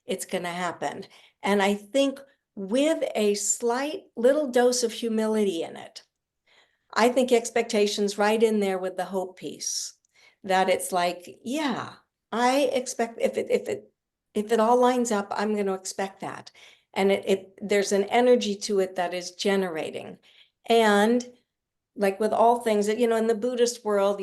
it's going to happen. And I think with a slight little dose of humility in it, I think expectations right in there with the hope piece, that it's like, yeah, I expect if it all lines up, I'm going to expect that. And there's an energy to it that is generating. And like with all things that, in the Buddhist world,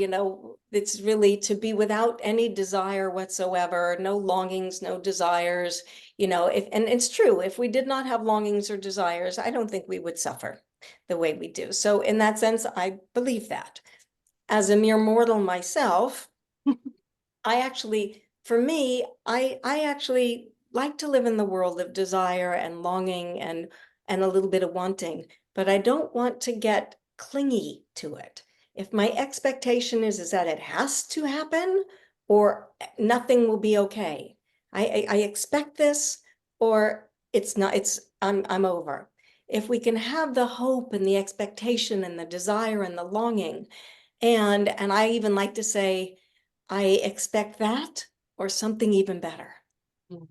it's really to be without any desire whatsoever, no longings, no desires, and it's true, if we did not have longings or desires, I don't think we would suffer the way we do. So in that sense, I believe that. As a mere mortal myself, for me, I actually like to live in the world of desire and longing and a little bit of wanting, but I don't want to get clingy to it. If my expectation is that it has to happen or nothing will be okay. I expect this or it's not, I'm over. If we can have the hope and the expectation and the desire and the longing, and I even like to say, I expect that or something even better. Mhm.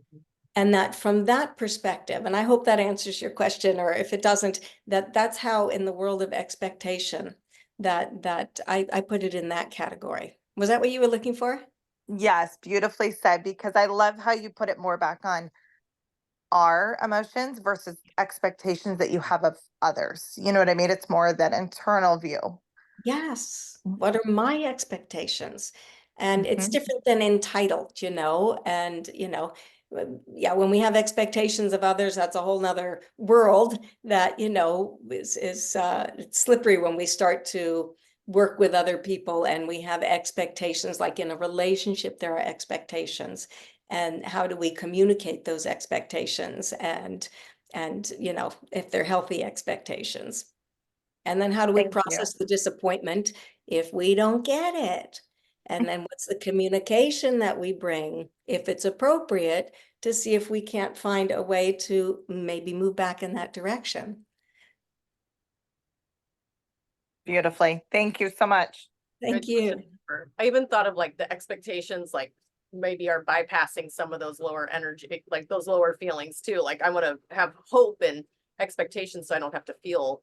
And that from that perspective, and I hope that answers your question, or if it doesn't, that's how in the world of expectation that I put it in that category. Was that what you were looking for? Yes, beautifully said, because I love how you put it more back on our emotions versus expectations that you have of others. You know what I mean? It's more that internal view. Yes. What are my expectations? And it's Mhm. different than entitled, and, yeah, when we have expectations of others, that's a whole nother world that, is it's slippery when we start to work with other people and we have expectations, like in a relationship, there are expectations. And how do we communicate those expectations and, you know, if they're healthy expectations? And then how do we Thank you. process the disappointment if we don't get it? And then what's the communication that we bring, if it's appropriate, to see if we can't find a way to maybe move back in that direction? Beautifully. Thank you so much. Thank Good you. question, Amber. I even thought of like the expectations, like maybe are bypassing some of those lower energy, like those lower feelings too. Like I want to have hope and expectations so I don't have to feel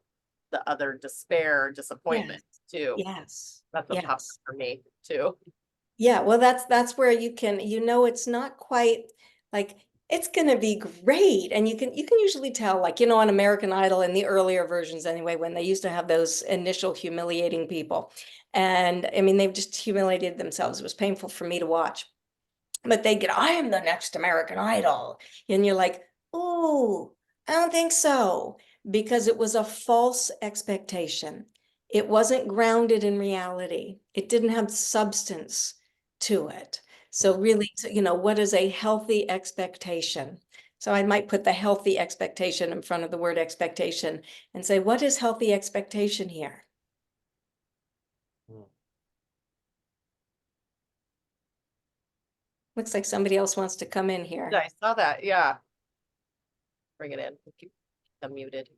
the other despair, or disappointment too. Yes. That's what popped Yes. up for me too. Yeah, well, that's where you can, you know, it's not quite like it's gonna be great. And you can usually tell, like, you know, on American Idol in the earlier versions anyway, when they used to have those initial humiliating people. And I mean, they've just humiliated themselves. It was painful for me to watch. But they get, I am the next American Idol. And you're like, oh, I don't think so. Because it was a false expectation. It wasn't grounded in reality. It didn't have substance to it. So really, you know, what is a healthy expectation? So I might put the healthy expectation in front of the word expectation and say, what is healthy expectation here? Looks like somebody else wants to come in here. Yeah, I saw that. Yeah. Bring it in. Keep them muted.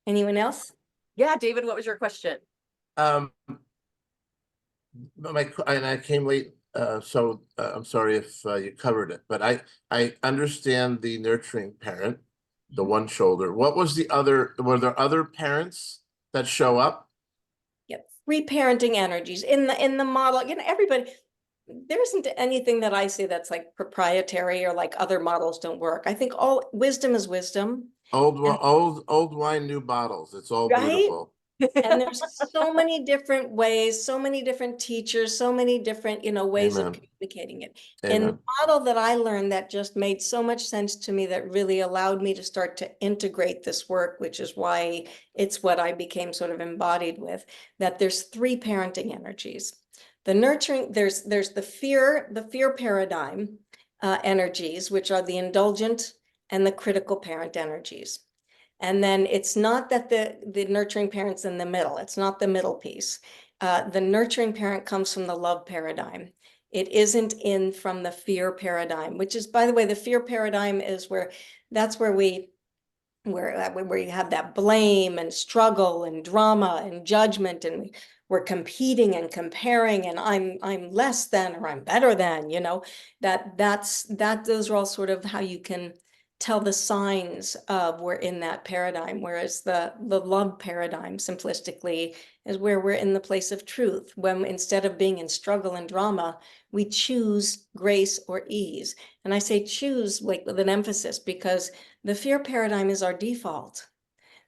Anyone else? Yeah, David, what was your question? But and I came late, so I'm sorry if you covered it, but I understand the nurturing parent, the one shoulder. What was the other? Were there other parents that show up? Yep, reparenting energies in the model. You know, everybody, there isn't anything that I see that's like proprietary or like other models don't work. I think all wisdom is wisdom, and Old wine, new bottles. It's all right? beautiful. And there's so many different ways, so many different teachers, so many different, you know, ways of Amen. communicating it. In the Amen. model that I learned that just made so much sense to me, that really allowed me to start to integrate this work, which is why it's what I became sort of embodied with, that there's three parenting energies. The nurturing, there's the fear paradigm energies, which are the indulgent and the critical parent energies. And then it's not that the nurturing parent's in the middle. It's not the middle piece. The nurturing parent comes from the love paradigm. It isn't in from the fear paradigm, which is, by the way, the fear paradigm is where that's where where you have that blame and struggle and drama and judgment, and we're competing and comparing, and I'm less than or I'm better than, you know, those are all sort of how you can tell the signs of we're in that paradigm. Whereas the love paradigm, simplistically, is where we're in the place of truth, when instead of being in struggle and drama, we choose grace or ease. And I say choose like with an emphasis, because the fear paradigm is our default.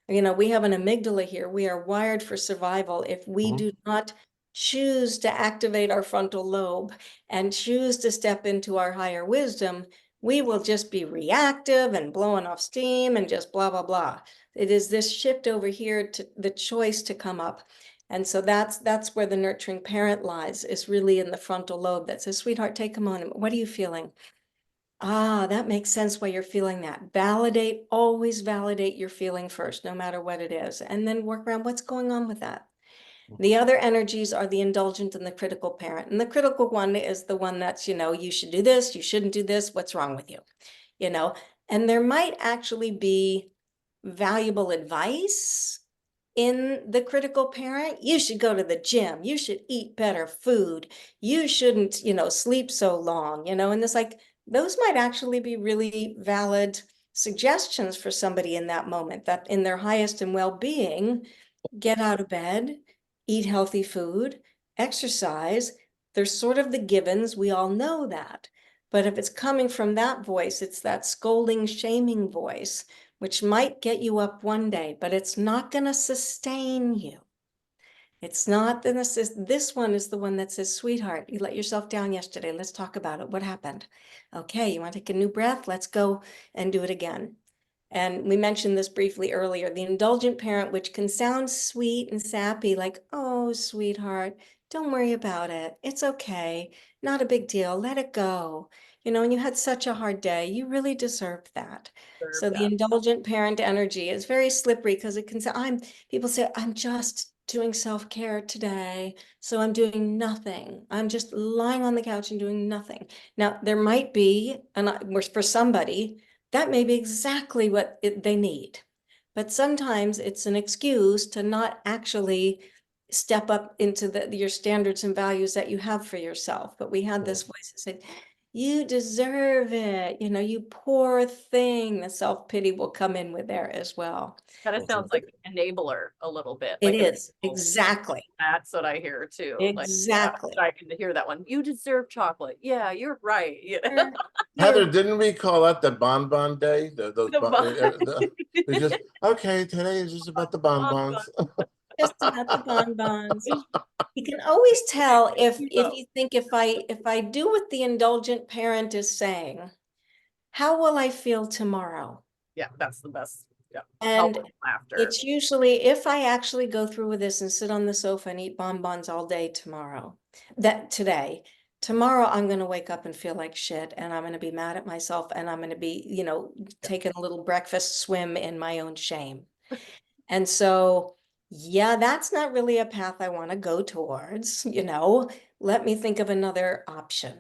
You know, we have an amygdala here. We are wired for survival. If we do not choose to activate our frontal lobe and choose to step into our higher wisdom, we will just be reactive and blowing off steam and just blah, blah, blah. It is this shift over here to the choice to come up. And so that's where the nurturing parent lies, is really in the frontal lobe that says, sweetheart, take a moment. What are you feeling? Ah, that makes sense why you're feeling that. Validate, always validate your feeling first, no matter what it is, and then work around what's going on with that. The other energies are the indulgent and the critical parent. And the critical one is the one that's, you know, you should do this, you shouldn't do this, what's wrong with you? You know, and there might actually be valuable advice in the critical parent. You should go to the gym, you should eat better food, you shouldn't, you know, sleep so long, you know, and it's like, those might actually be really valid suggestions for somebody in that moment, that in their highest and well-being, get out of bed, eat healthy food, exercise. There's sort of the givens, we all know that. But if it's coming from that voice, it's that scolding, shaming voice, which might get you up one day, but it's not going to sustain you. It's not the this one is the one that says, sweetheart, you let yourself down yesterday. Let's talk about it. What happened? Okay, you want to take a new breath? Let's go and do it again. And we mentioned this briefly earlier, the indulgent parent, which can sound sweet and sappy, like, oh, sweetheart, Don't worry about it. It's okay. Not a big deal. Let it go. You know, and you had such a hard day. You really deserved that. Deserve So the that. indulgent parent energy is very slippery because it can say, people say, I'm just doing self-care today. So I'm doing nothing. I'm just lying on the couch and doing nothing. Now, there might be, for somebody, that may be exactly what they need. But sometimes it's an excuse to not actually step up into your standards and values that you have for yourself. But we had this voice that said, you deserve it. You know, you poor thing. The self-pity will come in with there as well. Kind of sounds like enabler a little bit. It Like is, exactly. that's what I hear too. Exactly. Like, I can hear that one. You deserve chocolate. Yeah, you're right. Yeah. You're- Heather, you're didn't we call that the bonbon day? The We just, okay, today is just about the bonbons. just about the bonbons. You can always tell if know. you think if I do what the indulgent parent is saying, how will I feel tomorrow? Yeah, that's the best. Yeah. And Help with laughter. it's usually if I actually go through with this and sit on the sofa and eat bonbons all day tomorrow I'm going to wake up and feel like shit, and I'm going to be mad at myself, and I'm going to be, taking a little breakfast swim in my own shame. And so, yeah, that's not really a path I want to go towards, let me think of another option,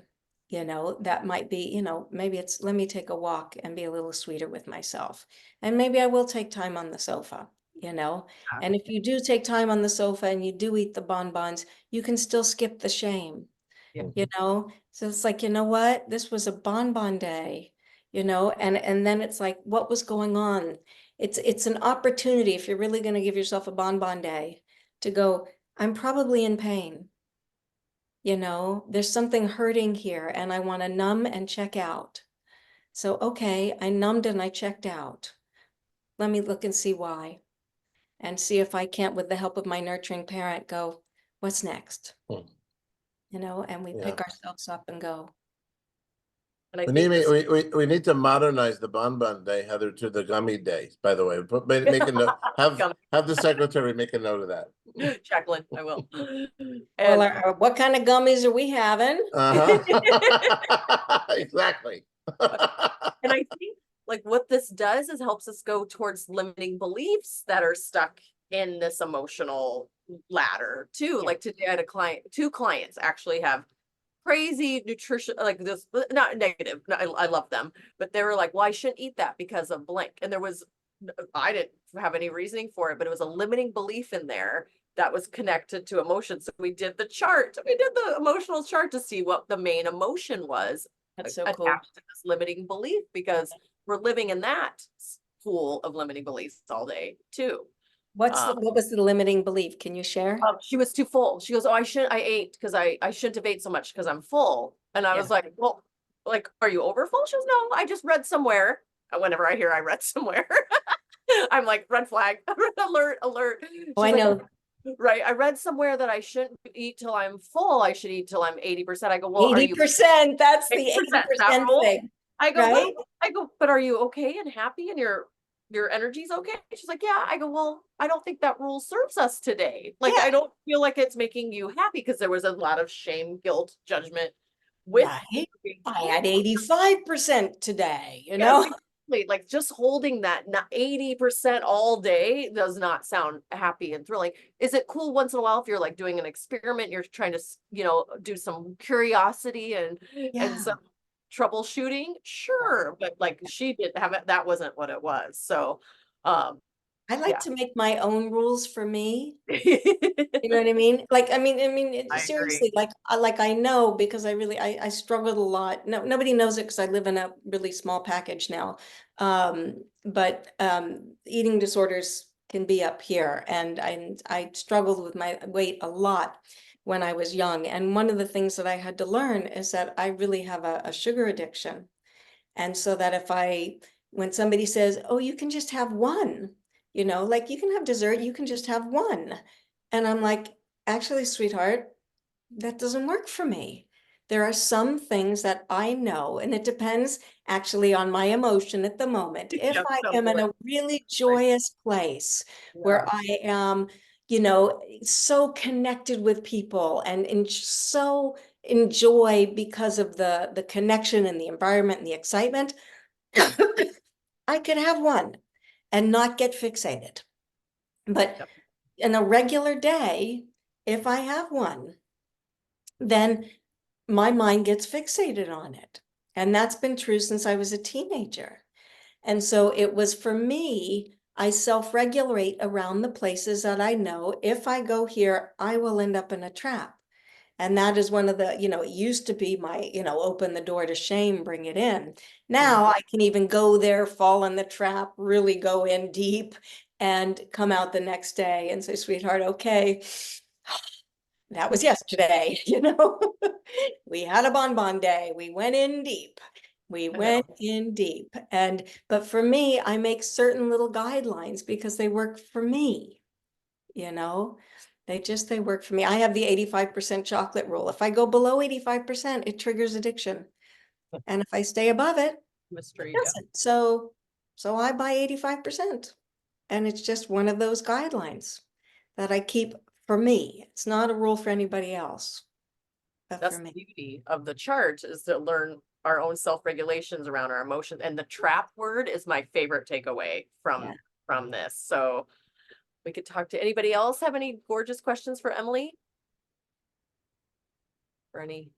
that might be, maybe it's let me take a walk and be a little sweeter with myself. And maybe I will take time on the sofa, and if you do take time on the sofa and you do eat the bonbons, you can still skip the shame. Yeah. So it's like, you know what, this was a bonbon day, and then it's like, what was going on? It's an opportunity, if you're really going to give yourself a bonbon day, to go, I'm probably in pain. There's something hurting here and I want to numb and check out. So, okay, I numbed and I checked out. Let me look and see why, and see if I can't, with the help of my nurturing parent, go, what's next? And we Yeah. pick ourselves up and go. And I We think need, we need to modernize the bonbon day, Heather, to the gummy day, by the way. Make a note, have the secretary make a note of that. Jacqueline, I will. Well, And what kind of gummies are we having? Exactly. and I think like what this does is helps us go towards limiting beliefs that are stuck in this emotional ladder too. Yeah. Like today I had two clients actually have crazy nutrition, like this, not negative, I love them, but they were like, well, I shouldn't eat that because of blank. And I didn't have any reasoning for it, but it was a limiting belief in there that was connected to emotion. So we did the emotional chart to see what the main emotion was That's so attached cool. to this limiting belief, because we're living in that pool of limiting beliefs all day too. What was the limiting belief? Can you share? She was too full. She goes, oh, I ate because I shouldn't have ate so much because I'm full. And I was like, well, like, are you over full? She goes, no, I just read somewhere. Whenever I hear I read somewhere, I'm like, red flag, alert. Oh, I know. Right. I read somewhere that I shouldn't eat till I'm full. I should eat till I'm 80%. I go, well, are you 80%? That's the 80% 80% thing. I go, Right? well, but are you okay and happy and your energy's okay? She's like, yeah. I go, well, I don't think that rule serves us today. Like, Yeah. I don't feel like it's making you happy, because there was a lot of shame, guilt, judgment with Right. I had 85% today, Exactly. Like just holding that 80% all day does not sound happy and thrilling. Is it cool once in a while if you're like doing an experiment, you're trying to, do some curiosity and some troubleshooting? Sure. But like she didn't have it. That wasn't what it was. So, I like yeah. to make my own rules for me. I You know what I mean? Like, agree. seriously, like I know, because I struggled a lot. No, nobody knows it because I live in a really small package now. But eating disorders can be up here, and I struggled with my weight a lot when I was young. And one of the things that I had to learn is that I really have a sugar addiction. And so that when somebody says, oh, you can just have one, like you can have dessert, you can just have one. And I'm like, actually, sweetheart, that doesn't work for me. There are some things that I know, and it depends actually on my emotion at the moment. If Yep, I am in a really joyous place where I am, so connected with people and so enjoy because of the connection and the environment and the excitement. I could have one and not get fixated. But Yep. in a regular day, if I have one, then my mind gets fixated on it. And that's been true since I was a teenager. And so it was for me, I self-regulate around the places that I know if I go here, I will end up in a trap. And that is one of the, it used to be my, open the door to shame, bring it in. Now I can even go there, fall in the trap, really go in deep and come out the next day and say, sweetheart, okay, that was yesterday, we had a bonbon day. We went in deep. We I went know. in deep. But for me, I make certain little guidelines because they work for me, they work for me. I have the 85% chocolate rule. If I go below 85%, it triggers addiction. And if I stay above it, it Mystery. Yeah. doesn't. So I buy 85%. And it's just one of those guidelines that I keep for me. It's not a rule for anybody else, but That's for the me. beauty of the chart, is to learn our own self-regulations around our emotions. And the trap word is my favorite takeaway Yeah. from this. So we could talk to anybody else. Have any gorgeous questions for Emily? Or any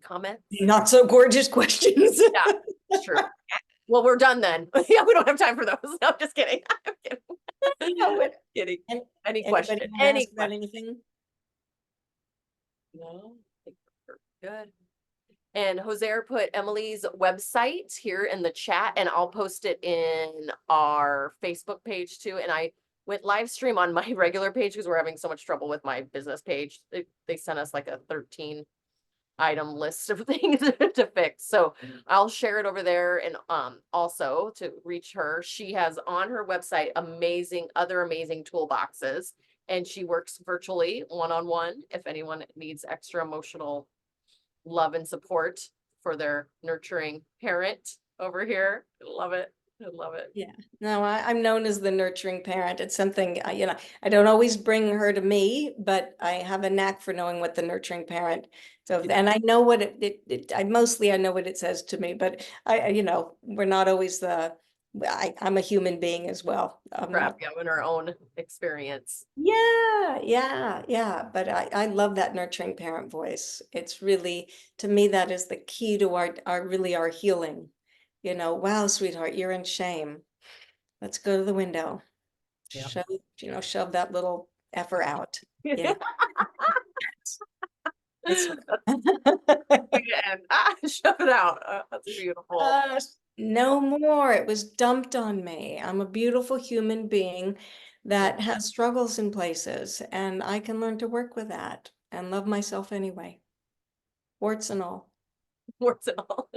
comments? Not so gorgeous questions. Yeah, it's true. Well, we're done then. Yeah, we don't have time for those. No, I'm just kidding. I'm kidding. No, but Kidding. An- Any Anybody question? want to Any ask about question? anything? No, I think we're good. And Jose put Emily's website here in the chat, and I'll post it in our Facebook page too. And I went live stream on my regular page because we're having so much trouble with my business page. They sent us like a 13 item list of things to fix. So I'll share it over there. And also to reach her, she has on her website other amazing toolboxes, and she works virtually one-on-one if anyone needs extra emotional love and support for their nurturing parent over here. I love it. I love it. Yeah, no, I'm known as the nurturing parent. It's something, I don't always bring her to me, but I have a knack for knowing what the nurturing parent. So, and I know what I know what it says to me, but we're not always I'm a human being as well. I'm not. In our own experience. Yeah. But I love that nurturing parent voice. It's really, to me, that is the key to our healing. Wow, sweetheart, you're in shame. Let's go to the window. Yeah. Shove that little effer out. Yeah. It's And shove it out. That's beautiful. no more. It was dumped on me. I'm a beautiful human being that has struggles in places, and I can learn to work with that and love myself anyway. Warts and all. Warts and all.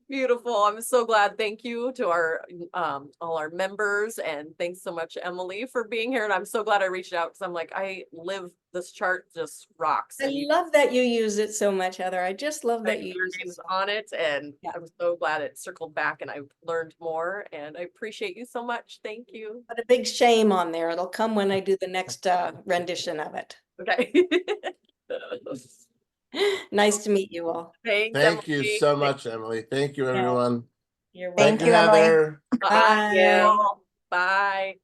Beautiful. I'm so glad. Thank you to our all our members, and thanks so much, Emily, for being here. And I'm so glad I reached out because I'm like, I live this chart just rocks. I And you love that you use it so much, Heather. I just love that you your use it. name's on it, and Yeah. I'm so glad it circled back and I learned more, and I appreciate you so much. Thank you. Put a big shame on there. It'll come when I do the next rendition of it. Okay. Nice to meet you all. Thanks, Thank you Emily. so much, Emily. Thank you, everyone. You're Thank Thank welcome. you, you, Emily. Heather. Bye. Bye.